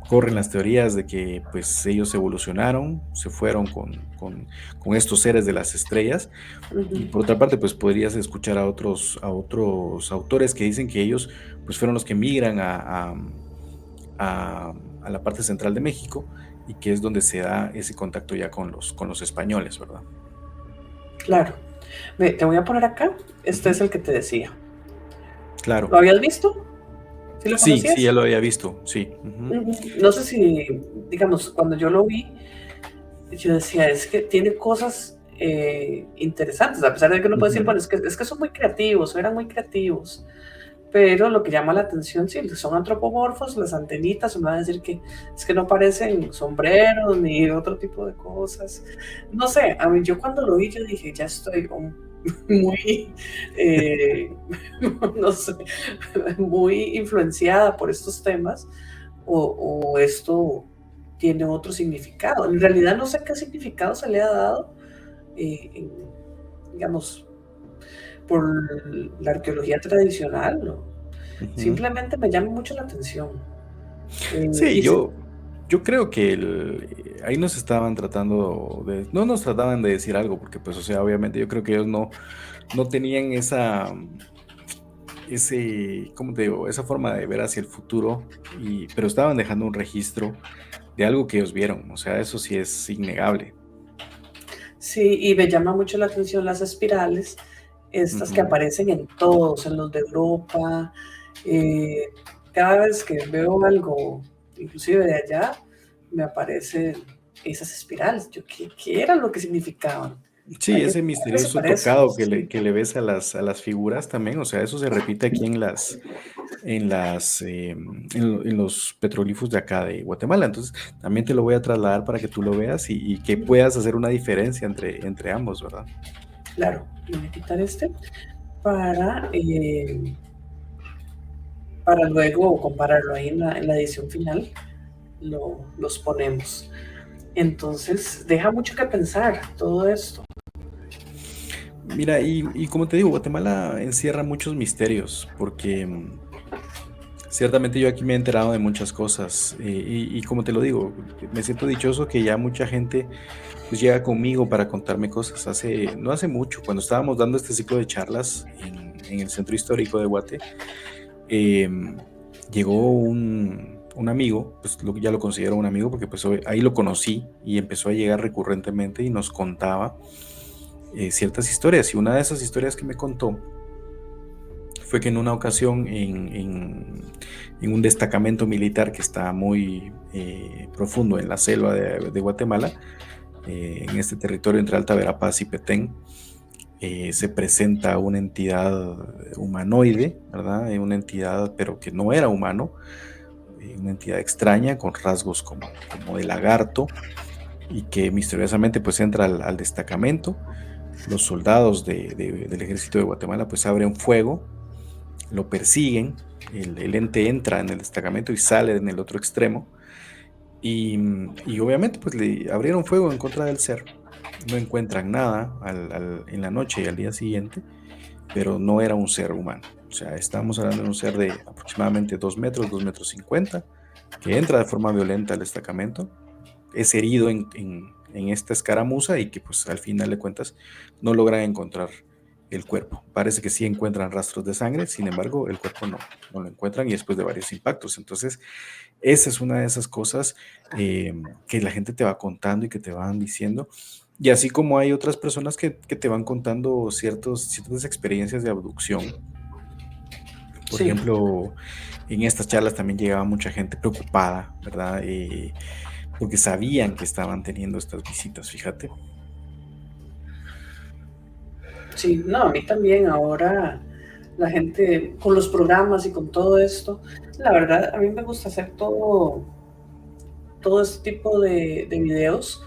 corren las teorías de que pues ellos evolucionaron, se fueron con estos seres de las estrellas. Y Ujú. por otra parte, pues podrías escuchar a otros autores que dicen que ellos pues fueron los que migran a la parte central de México y que es donde se da ese contacto ya con los españoles, ¿verdad? Claro. Ve, te voy a poner acá. Este es Ujú, el que te decía. ¿Lo claro. habías visto? ¿Sí lo Sí, sí, ya conocías? lo había visto, sí. Ujú, Ujú. No sé si, digamos, cuando yo lo vi, yo decía, es que tiene cosas interesantes, a pesar de que uno puede decir, ujú. bueno, es que son muy creativos, o eran muy creativos, pero lo que llama la atención, sí, son antropomorfos, las antenitas, uno va a decir que es que no parecen sombreros ni otro tipo de cosas. No sé, a mí yo cuando lo vi, yo dije, ya estoy muy, eh, no sé, muy influenciada por estos temas, o esto tiene otro significado. En realidad no sé qué significado se le ha dado, en, digamos, por la arqueología tradicional, ¿no? Ujú. Simplemente me llama mucho la atención. Sí, Y sí, yo creo que ahí nos estaban tratando no nos trataban de decir algo, porque pues, o sea, obviamente yo creo que ellos no tenían ¿cómo te digo? Esa forma de ver hacia el futuro, pero estaban dejando un registro de algo que ellos vieron, o sea, eso sí es innegable. sí, y me llama mucho la atención las espirales, estas que Ujú. aparecen en todos, en los de Europa. eh, Cada vez que veo algo, inclusive de allá, me aparecen esas espirales. Yo, ¿qué era lo que significaban? Sí, ¿A qué ese se misterioso parecen? tocado Sí, que le ves a a las figuras también, o sea, eso se repite aquí en los petroglifos de acá de Guatemala. Entonces, también te lo voy a trasladar para que tú lo veas y que puedas hacer una diferencia entre ambos, ¿verdad? claro. Voy a quitar este para, para luego compararlo ahí en la edición final. Los ponemos. Entonces, deja mucho que pensar todo esto. Mira, y como te digo, Guatemala encierra muchos misterios, porque ciertamente yo aquí me he enterado de muchas cosas, y como te lo digo, me siento dichoso que ya mucha gente pues llega conmigo para contarme cosas. No hace mucho, cuando estábamos dando este ciclo de charlas en el Centro Histórico de Guate, llegó un amigo, pues ya lo considero un amigo porque pues ahí lo conocí y empezó a llegar recurrentemente y nos contaba ciertas historias. Y una de esas historias que me contó fue que en una ocasión en un destacamento militar que está muy profundo en la selva de Guatemala, en este territorio entre Alta Verapaz y Petén, se presenta una entidad humanoide, ¿verdad? Una entidad, pero que no era humano, una entidad extraña con rasgos como de lagarto, y que misteriosamente pues entra al destacamento. Los soldados del ejército de Guatemala pues abren fuego, lo persiguen, el ente entra en el destacamento y sale en el otro extremo y obviamente pues le abrieron fuego en contra del ser. No encuentran nada en la noche y al día siguiente, pero no era un ser humano. O sea, estamos hablando de un ser de aproximadamente 2 metros, 2 metros 50, que entra de forma violenta al destacamento, es herido en esta escaramuza y que pues al final de cuentas no logran encontrar el cuerpo. Parece que sí encuentran rastros de sangre, sin embargo el cuerpo no lo encuentran y después de varios impactos. Entonces esa es una de esas cosas que la gente te va contando y que te van diciendo. Y así como hay otras personas que te van contando ciertas experiencias de abducción. Por Sí. ejemplo, en estas charlas también llegaba mucha gente preocupada, ¿verdad? Porque sabían que estaban teniendo estas visitas, fíjate. Sí, no, a mí también ahora la gente con los programas y con todo esto, la verdad a mí me gusta hacer todo este tipo de videos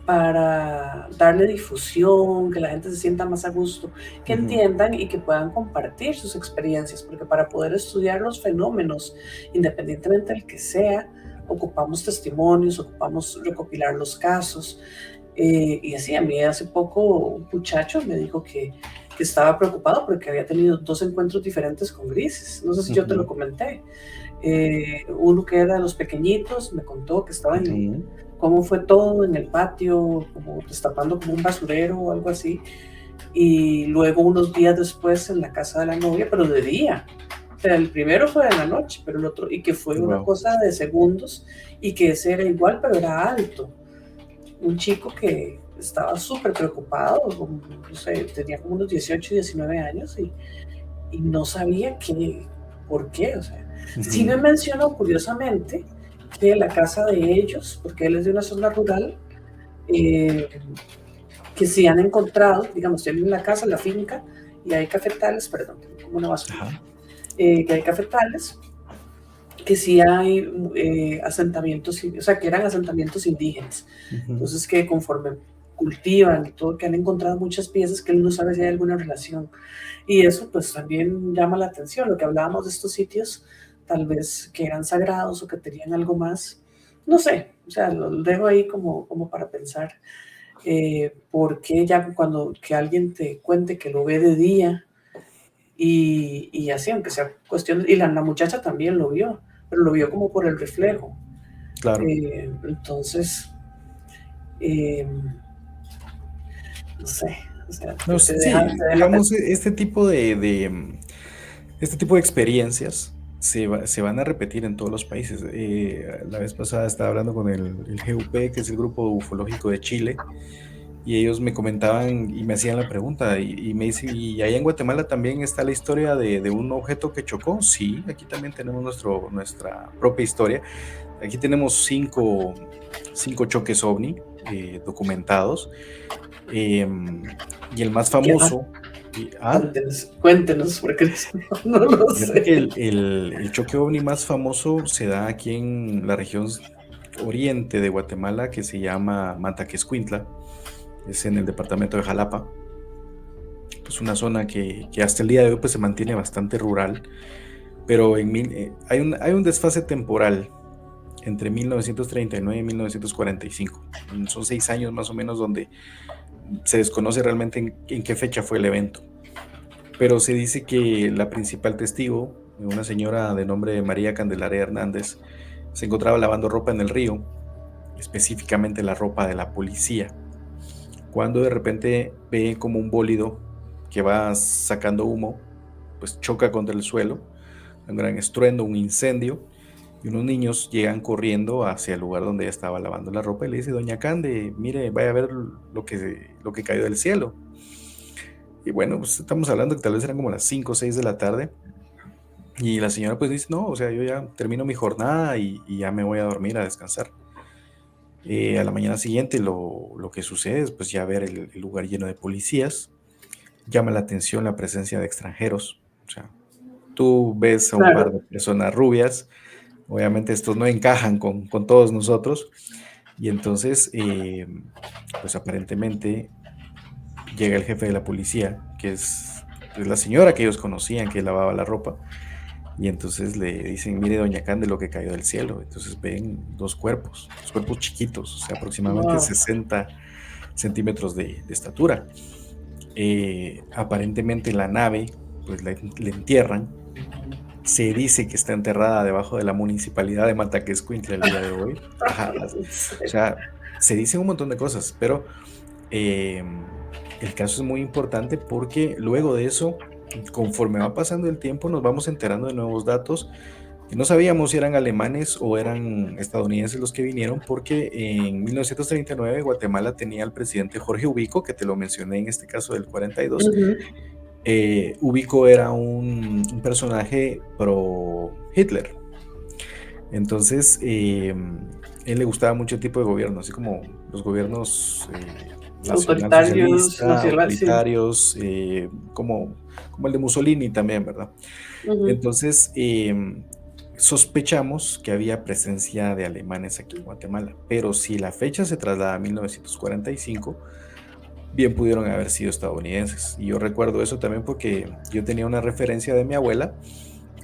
para darle difusión, que la gente se sienta más a gusto, que Ujú, entiendan y que puedan compartir sus experiencias, porque para poder estudiar los fenómenos, independientemente del que sea, ocupamos testimonios, ocupamos recopilar los casos. Y así, a mí hace poco un muchacho me dijo que estaba preocupado porque había tenido 2 encuentros diferentes con grises. No sé si yo te lo ujú, comenté. Uno que era de los pequeñitos me contó que estaba ujú. cómo fue todo en el patio, como destapando como un basurero o algo así. Y luego unos días después en la casa de la novia, pero de día. O sea, el primero fue de la noche, pero el otro, y que fue una Wow. cosa de segundos, y que ese era igual, pero era alto. Un chico que estaba súper preocupado, no sé, tenía como unos 18, 19 años y no sabía por qué. O sea, sí me Ujú, mencionó curiosamente que la casa de ellos, porque él es de una zona rural, eh, que si han encontrado, digamos, tienen la casa, la finca, y hay cafetales, perdón, como una ajá, basurilla, que hay cafetales, que sí hay asentamientos, o sea, que eran asentamientos indígenas. ujú. Entonces, que conforme cultivan y todo, que han encontrado muchas piezas que él no sabe si hay alguna relación. Y eso pues también llama la atención, lo que hablábamos de estos sitios, tal vez que eran sagrados o que tenían algo más, no sé, o sea, lo dejo ahí como para pensar, porque ya cuando que alguien te cuente que lo ve de día y así, aunque sea cuestión, y la muchacha también lo vio, pero lo vio como por el reflejo. Claro. Entonces, eh, no sé, o sea, No, sí, te deja digamos, pensar. este tipo de experiencias se van a repetir en todos los países. La vez pasada estaba hablando con el GUP, que es el Grupo Ufológico de Chile, y ellos me comentaban y me hacían la pregunta, y me dicen, ¿y allá en Guatemala también está la historia de un objeto que chocó? Sí, aquí también tenemos nuestra propia historia. Aquí tenemos cinco choques OVNI documentados, y el más ¿Qué más? famoso, Cuéntenos, porque no lo fíjate que sé. el choque OVNI más famoso se da aquí en la región oriente de Guatemala, que se llama Mataquescuintla, es en el departamento de Jalapa. Es una zona que hasta el día de hoy pues, se mantiene bastante rural, pero hay un desfase temporal entre 1939 y 1945. Son 6 años más o menos donde se desconoce realmente en qué fecha fue el evento. Pero se dice que la principal testigo, una señora de nombre María Candelaria Hernández, se encontraba lavando ropa en el río, específicamente la ropa de la policía, cuando de repente ve como un bólido que va sacando humo, pues choca contra el suelo, un gran estruendo, un incendio, y unos niños llegan corriendo hacia el lugar donde ella estaba lavando la ropa y le dice, Doña Cande, mire, vaya a ver lo que cayó del cielo. Y bueno, pues estamos hablando que tal vez eran como las 5 o 6 de la tarde. Y la señora pues dice, no, o sea, yo ya termino mi jornada y ya me voy a dormir, a descansar. A la mañana siguiente lo que sucede es pues ya ver el lugar lleno de policías. Llama la atención la presencia de extranjeros. O sea, tú ves a un par Claro, de personas rubias, obviamente estos no encajan con todos nosotros. Y entonces, pues aparentemente llega el jefe de la policía, que es pues, la señora que ellos conocían, que lavaba la ropa, y entonces le dicen, mire, doña Cande, lo que cayó del cielo. Entonces ven dos cuerpos chiquitos, o sea, aproximadamente Wow. 60 centímetros de estatura. Aparentemente la nave, pues le entierran. Se dice que está enterrada debajo de la municipalidad de Mataquescuintla el día de hoy. Ajá, o sea, se dicen un montón de cosas, pero eh, el caso es muy importante porque luego de eso, conforme va pasando el tiempo, nos vamos enterando de nuevos datos. No sabíamos si eran alemanes o eran estadounidenses los que vinieron, porque en 1939 Guatemala tenía al presidente Jorge Ubico, que te lo mencioné en este caso del 42. Ujú. Ubico era un personaje pro Hitler. Entonces, él le gustaba mucho el tipo de gobierno, así como los gobiernos Autoritarios, nacionalsocialista, nacional, sí. autoritarios, como el de Mussolini también, ¿verdad? Ujú. Entonces, sospechamos que había presencia de alemanes aquí en Guatemala, pero si la fecha se traslada a 1945, bien pudieron haber sido estadounidenses. Y yo recuerdo eso también porque yo tenía una referencia de mi abuela,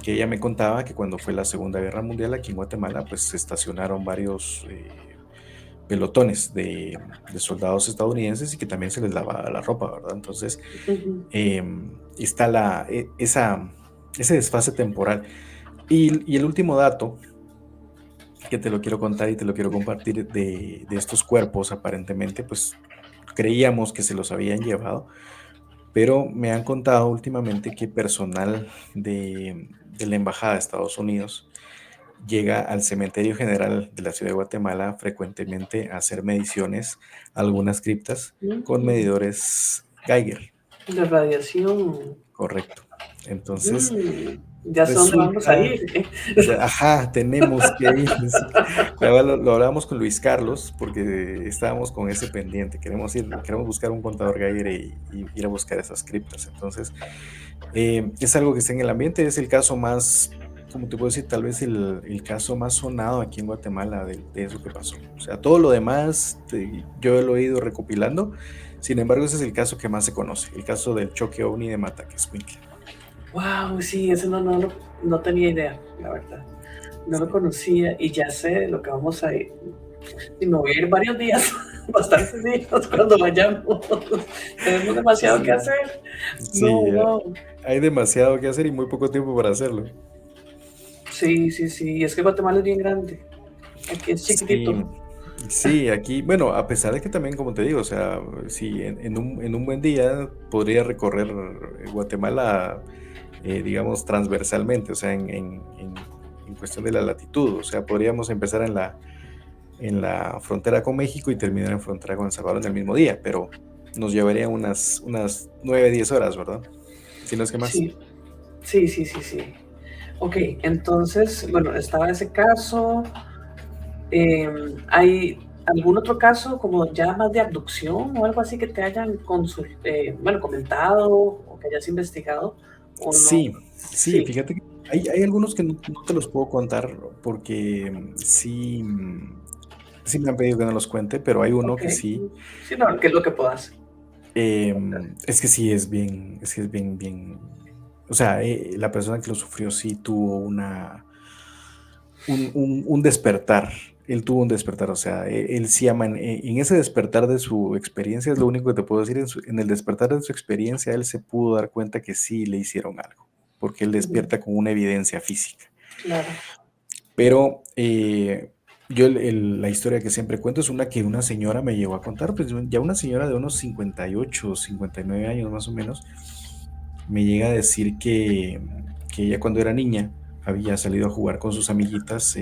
que ella me contaba que cuando fue la Segunda Guerra Mundial aquí en Guatemala, pues se estacionaron varios pelotones de soldados estadounidenses y que también se les lavaba la ropa, ¿verdad? Entonces, Ujú. eh, está ese desfase temporal. Y el último dato que te lo quiero contar y te lo quiero compartir de estos cuerpos, aparentemente, pues creíamos que se los habían llevado, pero me han contado últimamente que personal de la Embajada de Estados Unidos llega al Cementerio General de la Ciudad de Guatemala frecuentemente a hacer mediciones a algunas criptas con Mm. medidores Geiger, De radiación. correcto. Entonces, Ya sé dónde vamos a resulta, ir. ajá, tenemos que ir. Sí. La verdad, lo hablábamos con Luis Carlos porque estábamos con ese pendiente. Queremos buscar un contador Geiger y ir a buscar esas criptas. Entonces, es algo que está en el ambiente. Es el caso más, como te puedo decir, tal vez el caso más sonado aquí en Guatemala de eso que pasó. O sea, todo lo demás yo lo he ido recopilando. Sin embargo, ese es el caso que más se conoce, el caso del choque ovni de Mataquescuintla. Wow, sí, ese no tenía idea, la verdad. No lo Sí. conocía y ya sé de lo que vamos a ir. Y me voy a ir varios días, bastantes días cuando vayamos. Tenemos demasiado que Sí, hacer. No, sí, wow. hay demasiado que hacer y muy poco tiempo para hacerlo. Sí, sí, sí. Y es que Guatemala es bien grande. Aquí es Sí, chiquitito. sí, aquí, bueno, a pesar de que también, como te digo, o sea, sí, en un buen día podría recorrer Guatemala, digamos, transversalmente, o sea, en cuestión de la latitud, o sea, podríamos empezar en la frontera con México y terminar en frontera con El Salvador en el mismo día, pero nos llevaría unas 9, 10 horas, ¿verdad? Si no es que más. Sí, sí, sí, sí, sí. Ok, entonces, bueno, estaba ese caso. ¿Hay algún otro caso como ya más de abducción o algo así que te hayan bueno, comentado o que hayas investigado o no? Sí, sí, Sí, fíjate que hay algunos que no te los puedo contar porque sí, sí me han pedido que no los cuente, pero hay uno ok. que sí. Sí, no, ¿qué es lo que puedas? Es que sí es que es bien. O sea, la persona que lo sufrió sí tuvo un despertar. Él tuvo un despertar, o sea, él sí ama en ese despertar de su experiencia, es lo único que te puedo decir, en el despertar de su experiencia, él se pudo dar cuenta que sí le hicieron algo, porque él Ujú. despierta con una evidencia física. Claro. Pero yo la historia que siempre cuento es una que una señora me llegó a contar, pues ya una señora de unos 58, 59 años más o menos, me llega a decir que ella cuando era niña había salido a jugar con sus amiguitas.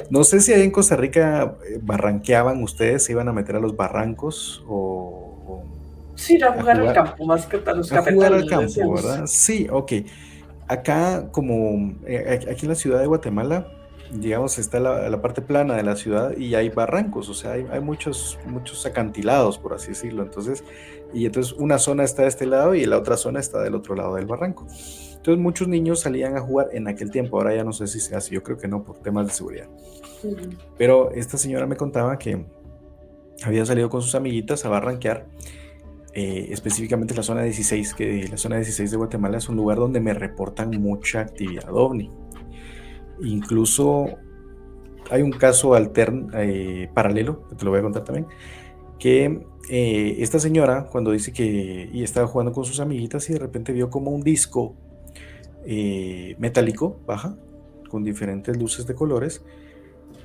No sé si ahí en Costa Rica barranqueaban ustedes, se iban a meter a los barrancos Sí, ir a a jugar al jugar, campo, más que a los a jugar cafetales, al les campo, decíamos. ¿verdad? Sí, ok. Acá, como aquí en la ciudad de Guatemala, digamos, está la parte plana de la ciudad y hay barrancos, o sea, hay muchos acantilados, por así decirlo. Entonces una zona está de este lado y la otra zona está del otro lado del barranco. Entonces muchos niños salían a jugar en aquel tiempo, ahora ya no sé si se hace, yo creo que no, por temas de seguridad. Ujú. Pero esta señora me contaba que había salido con sus amiguitas a barranquear, específicamente la zona 16, que la zona 16 de Guatemala es un lugar donde me reportan mucha actividad ovni. Incluso hay un caso paralelo, que te lo voy a contar también, que esta señora, cuando dice que y estaba jugando con sus amiguitas y de repente vio como un disco metálico, baja, con diferentes luces de colores,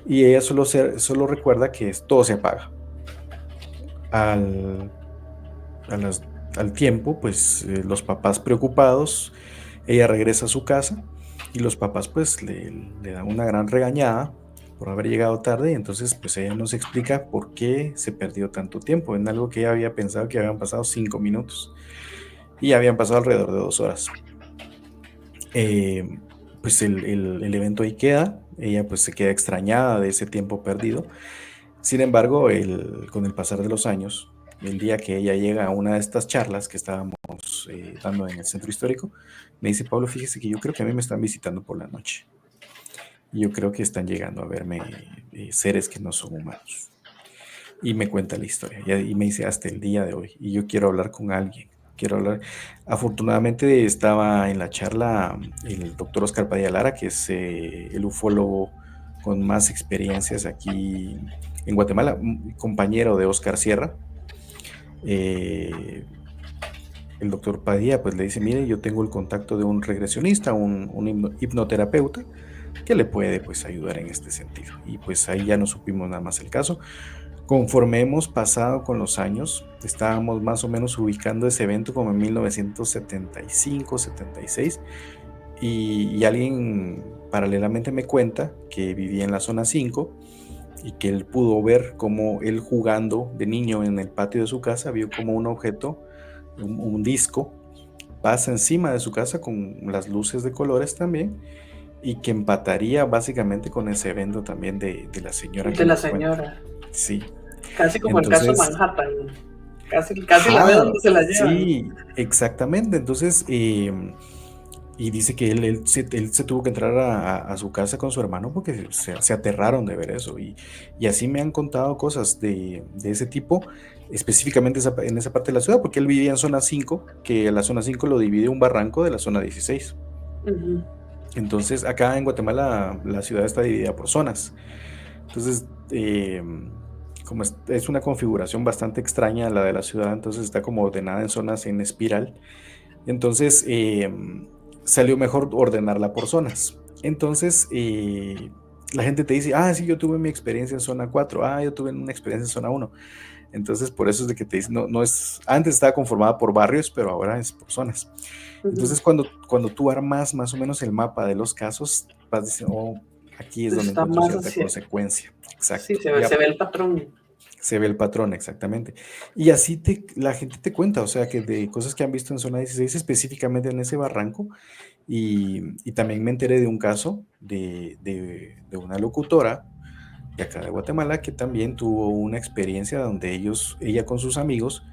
y ella solo recuerda que todo se apaga. Al, a las- Al tiempo, pues los papás preocupados, ella regresa a su casa y los papás pues le dan una gran regañada por haber llegado tarde, y entonces pues ella nos explica por qué se perdió tanto tiempo en algo que ella había pensado que habían pasado 5 minutos y ya habían pasado alrededor de 2 horas. Eh, pues el evento ahí queda, ella pues se queda extrañada de ese tiempo perdido. Sin embargo, con el pasar de los años, el día que ella llega a una de estas charlas que estábamos dando en el centro histórico, me dice: Pablo, fíjese que yo creo que a mí me están visitando por la noche. Y yo creo que están llegando a verme seres que no son humanos. Y me cuenta la historia. Y me dice: hasta el día de hoy. Y yo quiero hablar con alguien. Quiero hablar. Afortunadamente estaba en la charla el doctor Oscar Padilla Lara, que es el ufólogo con más experiencias aquí en Guatemala, compañero de Oscar Sierra. Eh, el doctor Padilla pues le dice: mire, yo tengo el contacto de un regresionista, un hipnoterapeuta, que le puede pues ayudar en este sentido. Y pues ahí ya no supimos nada más el caso. Conforme hemos pasado con los años, estábamos más o menos ubicando ese evento como en 1975, 76, y alguien paralelamente me cuenta que vivía en la zona 5 y que él pudo ver cómo él, jugando de niño en el patio de su casa, vio como un objeto, un disco, pasa encima de su casa con las luces de colores también, y que empataría básicamente con ese evento también de la señora que De la nos cuenta. señora. Sí, Casi como el caso entonces, Manhattan. Casi la ve ajá, donde se la llevan. sí, exactamente. Entonces, y dice que él se tuvo que entrar a su casa con su hermano porque se aterraron de ver eso. Y así me han contado cosas de ese tipo, específicamente en esa parte de la ciudad, porque él vivía en zona 5, que la zona 5 lo divide un barranco de la zona 16. Ujú. Entonces, acá en Guatemala la ciudad está dividida por zonas. Entonces, como es una configuración bastante extraña la de la ciudad, entonces está como ordenada en zonas en espiral. Entonces, salió mejor ordenarla por zonas. Entonces, la gente te dice: ah, sí, yo tuve mi experiencia en zona 4, ah, yo tuve una experiencia en zona 1. Entonces, por eso es de que te dicen, no, no es, antes estaba conformada por barrios, pero ahora es por zonas. Ujú. Entonces, cuando tú armas más o menos el mapa de los casos, vas diciendo: oh, aquí es donde Está encuentro más cierta hacia. consecuencia. Sí, Exacto. se ve el patrón. Se ve el patrón, exactamente. Y así la gente te cuenta, o sea, que de cosas que han visto en zona 16, específicamente en ese barranco. Y también me enteré de un caso de una locutora de acá de Guatemala que también tuvo una experiencia donde ella con sus amigos,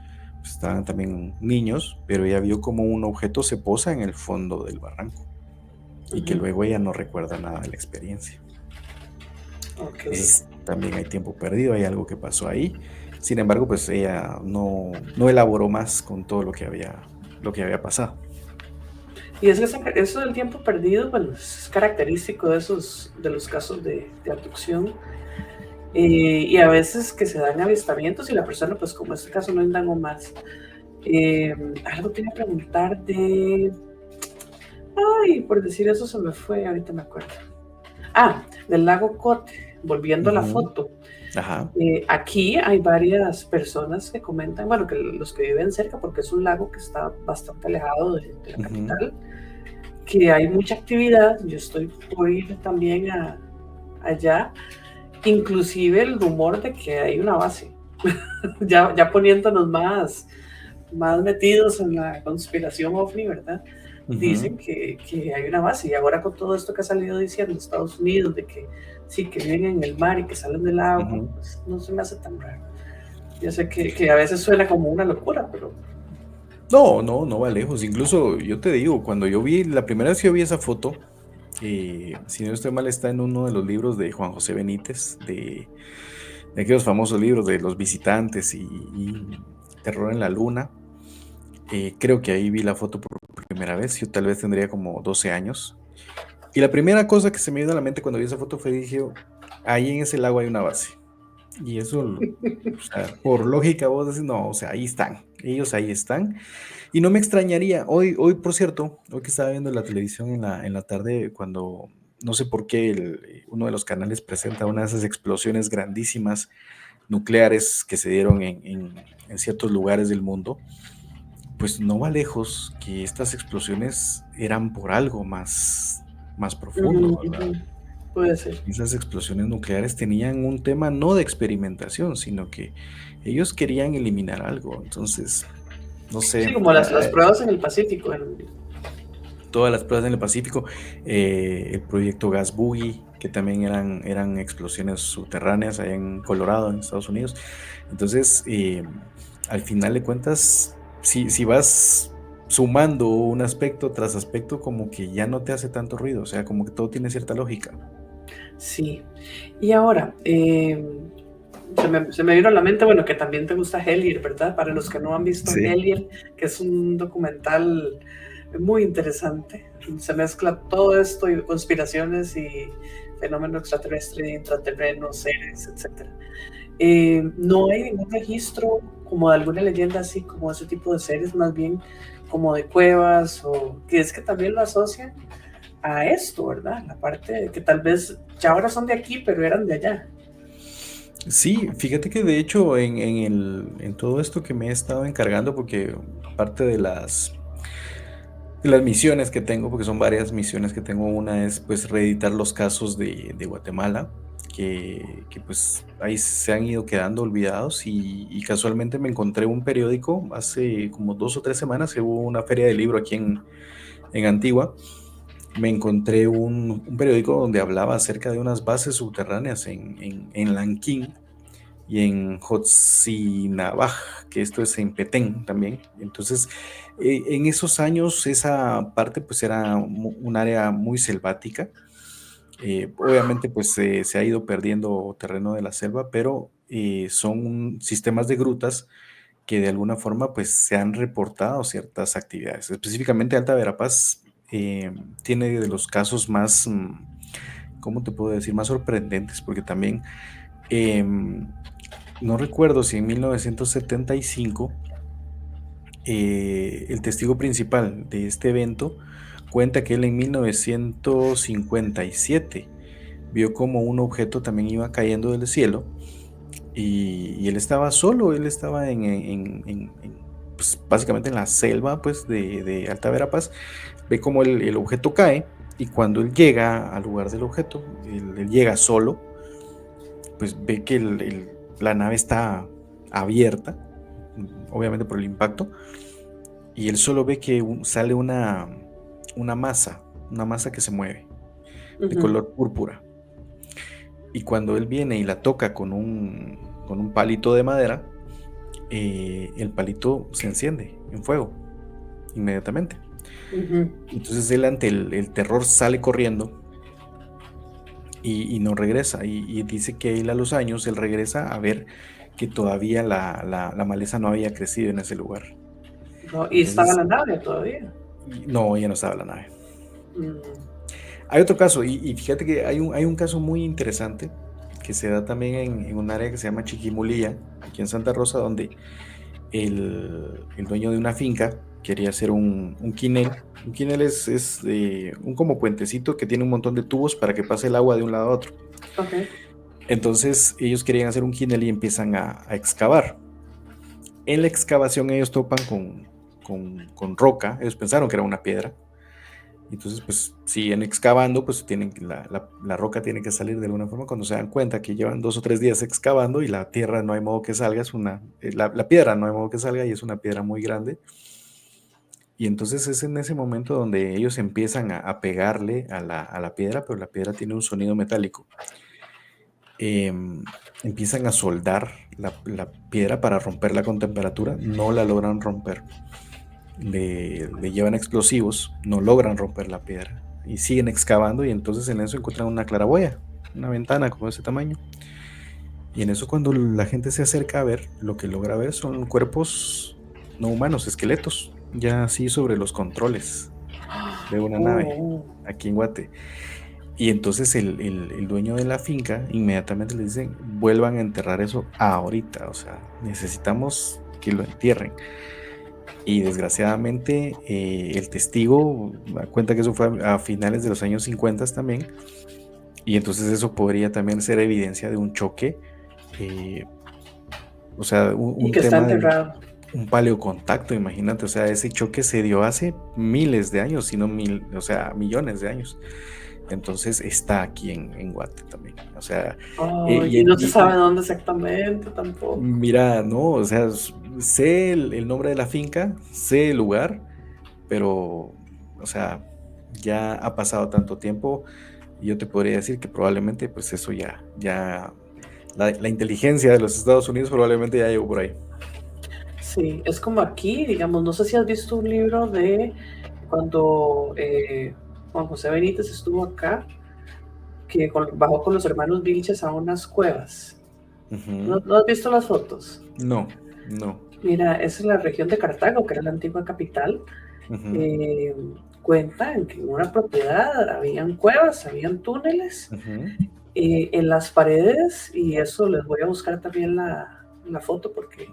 pues, estaban también niños, pero ella vio como un objeto se posa en el fondo del barranco y que Ujú. luego ella no recuerda nada de la experiencia. Ok. Entonces también hay tiempo perdido, hay algo que pasó ahí. Sin embargo, pues ella no elaboró más con todo lo que había pasado. Y es que eso del tiempo perdido, bueno, es característico de los casos de abducción. Y a veces que se dan avistamientos y la persona, pues como en este caso, no indagó más. Eh, Algo te iba a preguntar de. Ay, por decir eso se me fue, ahorita me acuerdo. Ah, del lago Cote, volviendo a la Ujú. foto. Ajá. Aquí hay varias personas que comentan, bueno, que los que viven cerca, porque es un lago que está bastante alejado de la Ujú. capital, que hay mucha actividad. Yo estoy por ir también allá, inclusive el rumor de que hay una base, ya poniéndonos más metidos en la conspiración ovni, ¿verdad? Ujú. Dicen que hay una base, y ahora con todo esto que ha salido diciendo Estados Unidos, de que sí, que viven en el mar y que salen del agua, Ujú. pues no se me hace tan raro. Yo sé que a veces suena como una locura, pero. No, no, no va lejos. Incluso yo te digo, cuando la primera vez que yo vi esa foto, si no estoy mal, está en uno de los libros de Juan José Benítez, de aquellos famosos libros de Los Visitantes y Terror en la Luna. Creo que ahí vi la foto por primera vez, yo tal vez tendría como 12 años. Y la primera cosa que se me vino a la mente cuando vi esa foto fue, dije, ahí en ese lago hay una base. Y eso, o sea, por lógica vos decís, no, o sea, ahí están, ellos ahí están. Y no me extrañaría, hoy por cierto, hoy que estaba viendo la televisión en la tarde, cuando no sé por qué uno de los canales presenta una de esas explosiones grandísimas nucleares que se dieron en ciertos lugares del mundo, pues no va lejos que estas explosiones eran por algo más profundo, ¿verdad? Ujú, puede ser. Esas explosiones nucleares tenían un tema no de experimentación, sino que ellos querían eliminar algo. Entonces, no Sí, sé, como las pruebas en el Pacífico. todas las pruebas en el Pacífico, el proyecto Gas Boogie, que también eran explosiones subterráneas allá en Colorado, en Estados Unidos. Entonces, al final de cuentas, si vas sumando un aspecto tras aspecto, como que ya no te hace tanto ruido, o sea, como que todo tiene cierta lógica. Sí. Y ahora, se me vino a la mente, bueno, que también te gusta Hellier, ¿verdad? Para los que no han visto Sí. Hellier, que es un documental muy interesante. Se mezcla todo esto y conspiraciones y fenómeno extraterrestre, intraterrenos, seres, etcétera. No hay ningún registro como de alguna leyenda así, como ese tipo de seres, más bien como de cuevas, o que es que también lo asocian a esto, ¿verdad? La parte de que tal vez ya ahora son de aquí, pero eran de allá. Sí, fíjate que de hecho en todo esto que me he estado encargando, porque parte de las misiones que tengo, porque son varias misiones que tengo, una es pues reeditar los casos de Guatemala, que pues ahí se han ido quedando olvidados y casualmente me encontré un periódico hace como 2 o 3 semanas que hubo una feria de libro aquí en Antigua. Me encontré un periódico donde hablaba acerca de unas bases subterráneas en Lanquín y en Jotzinabaj, que esto es en Petén también. Entonces, en esos años esa parte pues era un área muy selvática. Obviamente pues se ha ido perdiendo terreno de la selva, pero son sistemas de grutas que de alguna forma pues se han reportado ciertas actividades. Específicamente Alta Verapaz tiene de los casos más, ¿cómo te puedo decir? Más sorprendentes, porque también no recuerdo si en 1975 el testigo principal de este evento cuenta que él en 1957 vio como un objeto también iba cayendo del cielo y él estaba solo, él estaba pues, básicamente en la selva pues, de Alta Verapaz, ve como el objeto cae y cuando él llega al lugar del objeto, él llega solo, pues ve que la nave está abierta, obviamente por el impacto, y él solo ve que sale una masa que se mueve, de Ujú, color púrpura. Y cuando él viene y la toca con un palito de madera, el palito se enciende en fuego inmediatamente. ujú. Entonces él ante el terror sale corriendo y no regresa. Y dice que él a los años, él regresa a ver que todavía la maleza no había crecido en ese lugar. No, y estaba Entonces, la nave todavía. no, ya no estaba la nave. Mm, Hay otro caso, y fíjate que hay un caso muy interesante que se da también en un área que se llama Chiquimulía, aquí en Santa Rosa, donde el dueño de una finca quería hacer un quinel. Un quinel es un como puentecito que tiene un montón de tubos para que pase el agua de un lado a otro. ok. Entonces ellos querían hacer un quinel y empiezan a excavar. En la excavación ellos topan con roca, ellos pensaron que era una piedra. Entonces, pues, siguen excavando, pues la roca tiene que salir de alguna forma. Cuando se dan cuenta que llevan 2 o 3 días excavando y la tierra no hay modo que salga, la piedra no hay modo que salga y es una piedra muy grande. Y entonces es en ese momento donde ellos empiezan a pegarle a la piedra, pero la piedra tiene un sonido metálico. Empiezan a soldar la piedra para romperla con temperatura, no la logran romper. Le llevan explosivos, no logran romper la piedra y siguen excavando y entonces en eso encuentran una claraboya, una ventana como de ese tamaño Y en eso cuando la gente se acerca a ver, lo que logra ver son cuerpos no humanos, esqueletos, ya así sobre los controles de una nave, Oh, aquí en Guate. Y entonces el dueño de la finca inmediatamente le dicen, vuelvan a enterrar eso ahorita, o sea, necesitamos que lo entierren. Y desgraciadamente el testigo da cuenta que eso fue a finales de los años 50 también, y entonces eso podría también ser evidencia de un choque, eh, o sea, y un que está tema de enterrado. un paleocontacto, imagínate, o sea, ese choque se dio hace miles de años, si no mil, o sea, millones de años. Entonces está aquí en Guate también. O sea, Oh, y no se sabe y dónde exactamente tampoco. mira, no, o sea, sé el nombre de la finca, sé el lugar, pero, o sea, ya ha pasado tanto tiempo y yo te podría decir que probablemente, pues eso ya, la inteligencia de los Estados Unidos probablemente ya llegó por ahí. Sí, es como aquí, digamos, no sé si has visto un libro de cuando Juan José Benítez estuvo acá, que bajó con los hermanos Vilches a unas cuevas. ¿No, Ujú. no has visto las fotos? No, no. Mira, esa es la región de Cartago, que era la antigua capital. Ujú, Eh, Cuentan que en una propiedad habían cuevas, habían túneles ujú. en las paredes, y eso les voy a buscar también la foto porque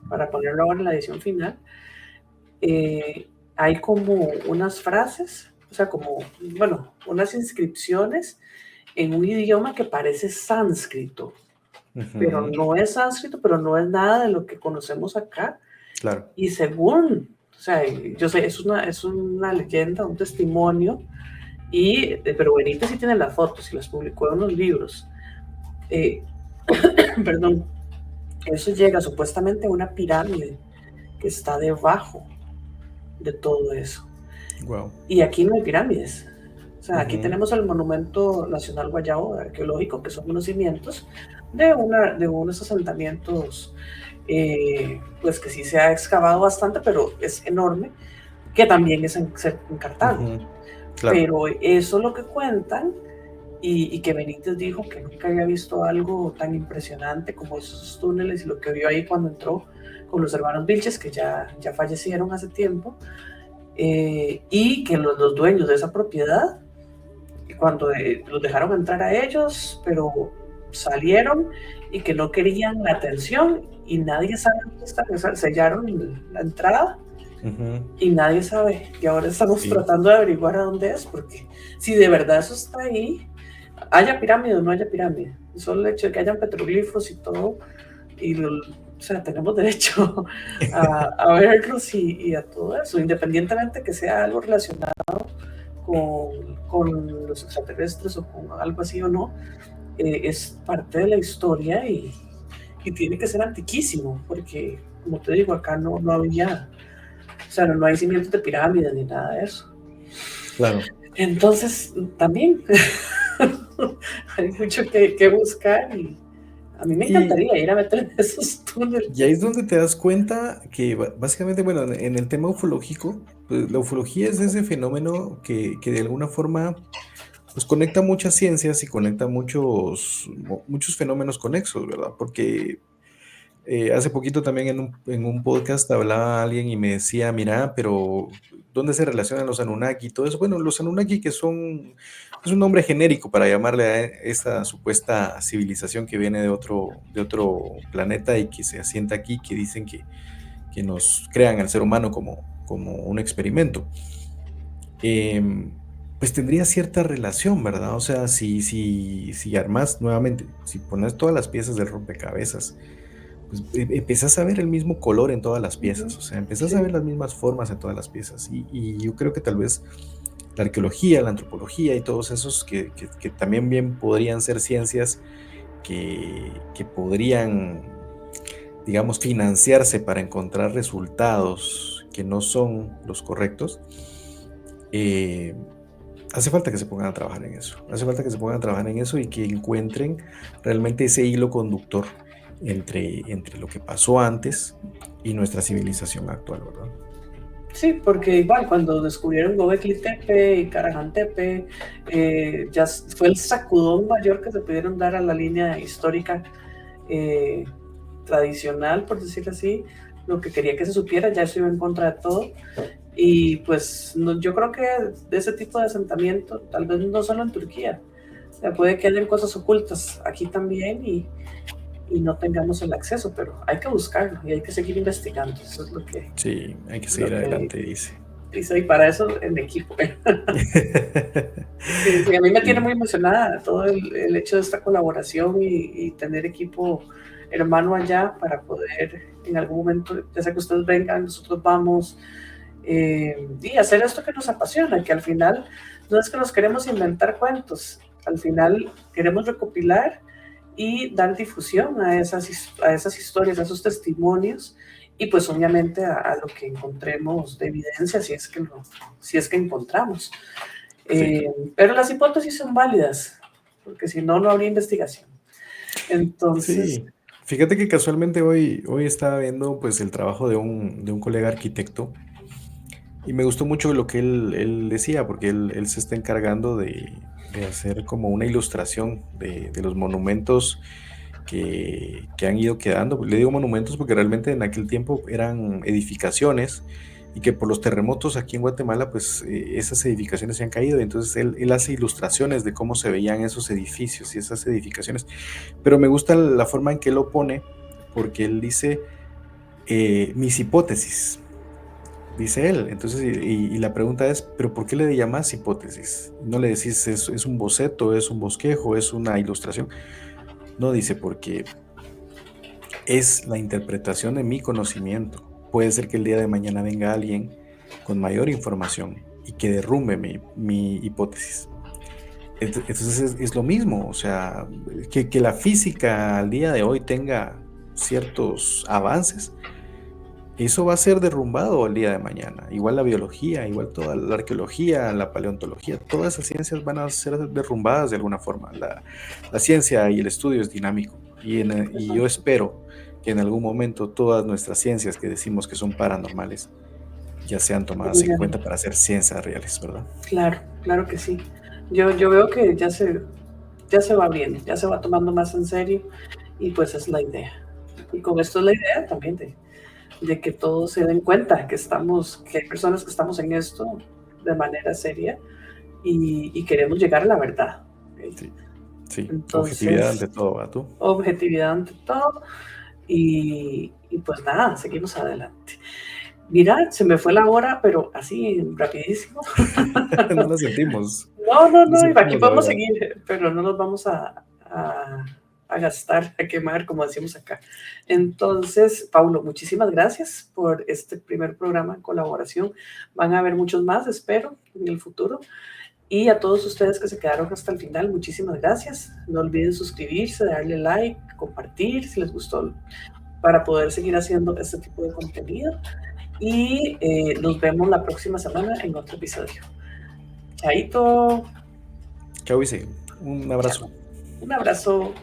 para ponerlo ahora en la edición final. Hay como unas frases, o sea, como, bueno, unas inscripciones en un idioma que parece sánscrito, pero Ujú. no es sánscrito, pero no es nada de lo que conocemos acá. Claro. Y según, o sea, yo sé, es una leyenda, un testimonio, pero Benítez sí tiene las fotos y las publicó en unos libros. Eh, Perdón, eso llega supuestamente a una pirámide que está debajo de todo eso. Wow. Y aquí no hay pirámides. O sea, aquí Ujú, tenemos el Monumento Nacional Guayabo Arqueológico, que son unos cimientos de unos asentamientos, pues que sí se ha excavado bastante, pero es enorme, que también es en Cartago. ujú. Claro. Pero eso es lo que cuentan, y que Benítez dijo que nunca había visto algo tan impresionante como esos túneles y lo que vio ahí cuando entró con los hermanos Vilches, que ya fallecieron hace tiempo, y que los dueños de esa propiedad, cuando los dejaron entrar a ellos, pero salieron y que no querían la atención y nadie sabe dónde está, o sea, sellaron la entrada Ujú. y nadie sabe. Y ahora estamos Sí. tratando de averiguar a dónde es, porque si de verdad eso está ahí, haya pirámide o no haya pirámide, solo el hecho de que hayan petroglifos y todo, o sea, tenemos derecho a verlos y a todo eso, independientemente que sea algo relacionado con los extraterrestres o con algo así o no, es parte de la historia, y tiene que ser antiquísimo, porque, como te digo, acá no había, o sea, no hay cimientos de pirámides ni nada de eso. Claro. Entonces, también hay mucho que buscar, y a mí me Y, encantaría ir a meter en esos y ahí es túneles. donde te das cuenta que básicamente, bueno, en el tema ufológico, pues la ufología es ese fenómeno que de alguna forma pues conecta muchas ciencias y conecta muchos fenómenos conexos, ¿verdad? Porque hace poquito también en un podcast hablaba alguien y me decía, mira, pero ¿dónde se relacionan los Anunnaki y todo eso? Bueno, los Anunnaki es un nombre genérico para llamarle a esta supuesta civilización que viene de otro planeta y que se asienta aquí, que dicen que nos crean al ser humano como un experimento. Pues tendría cierta relación, ¿verdad? O sea, si armas nuevamente, si pones todas las piezas del rompecabezas, pues empezás a ver el mismo color en todas las piezas, Ujú. o sea, empezás a ver Sí, las mismas formas en todas las piezas. Y yo creo que tal vez la arqueología, la antropología y todos esos que también bien podrían ser ciencias que podrían, digamos, financiarse para encontrar resultados que no son los correctos, eh, hace falta que se pongan a trabajar en eso. Hace falta que se pongan a trabajar en eso y que encuentren realmente ese hilo conductor entre lo que pasó antes y nuestra civilización actual, ¿verdad? sí, porque igual cuando descubrieron Göbekli Tepe y Karahan Tepe, ya fue el sacudón mayor que se pudieron dar a la línea histórica eh, tradicional, por decirlo así, lo que quería que se supiera, ya eso iba en contra de todo. Y pues yo creo que de ese tipo de asentamiento, tal vez no solo en Turquía, o sea, puede que hayan cosas ocultas aquí también y no tengamos el acceso, pero hay que buscarlo y hay que seguir investigando. Eso es Sí, hay que seguir lo que adelante, dice. dice, y para eso en equipo. Sí, sí, a mí me tiene muy Sí, emocionada todo el hecho de esta colaboración y tener equipo hermano allá para poder en algún momento, ya sea que ustedes vengan, nosotros vamos, y hacer esto que nos apasiona, que al final no es que nos queremos inventar cuentos, al final queremos recopilar y dar difusión a esas historias, a esos testimonios y pues obviamente a lo que encontremos de evidencia, si es que encontramos. sí, Pero las hipótesis son válidas, porque si no, no habría investigación. Entonces, sí. Fíjate que casualmente hoy estaba viendo pues el trabajo de un colega arquitecto y me gustó mucho lo que él decía, porque él se está encargando de hacer como una ilustración de los monumentos que han ido quedando. Le digo monumentos porque realmente en aquel tiempo eran edificaciones y que por los terremotos aquí en Guatemala, pues esas edificaciones se han caído. Y entonces él hace ilustraciones de cómo se veían esos edificios y esas edificaciones. Pero me gusta la forma en que lo pone, porque él dice mis hipótesis. Dice él. Entonces, y la pregunta es, ¿pero por qué le llamas hipótesis? No le decís es un boceto, es un bosquejo, es una ilustración. No dice porque es la interpretación de mi conocimiento. Puede ser que el día de mañana venga alguien con mayor información y que derrumbe mi hipótesis. Entonces es lo mismo, o sea, que la física al día de hoy tenga ciertos avances, eso va a ser derrumbado el día de mañana. Igual la biología, igual toda la arqueología, la paleontología, todas esas ciencias van a ser derrumbadas de alguna forma. La ciencia y el estudio es dinámico y yo exacto. espero que en algún momento todas nuestras ciencias que decimos que son paranormales ya sean tomadas en cuenta para hacer ciencias reales, ¿verdad? Claro, claro que sí. Yo veo que ya se va abriendo, ya se va tomando más en serio y pues es la idea. Y con esto es la idea también de que todos se den cuenta que hay personas que estamos en esto de manera seria y queremos llegar a la verdad. ¿Ok? Sí, sí. Objetividad Entonces, ante todo, ¿va tú? objetividad ante todo y pues nada, seguimos adelante. Mira, se me fue la hora, pero así rapidísimo. No la sentimos, No, no, no no, y aquí sentimos la podemos hora. seguir, pero no nos vamos a gastar, a quemar, como decimos acá. Entonces, Paulo, muchísimas gracias por este primer programa en colaboración. Van a haber muchos más, espero, en el futuro. Y a todos ustedes que se quedaron hasta el final, muchísimas gracias. No olviden suscribirse, darle like, compartir si les gustó, para poder seguir haciendo este tipo de contenido. Y nos vemos la próxima semana en otro episodio. Chaito. Chao, Vice. Un Chao. abrazo. Un abrazo.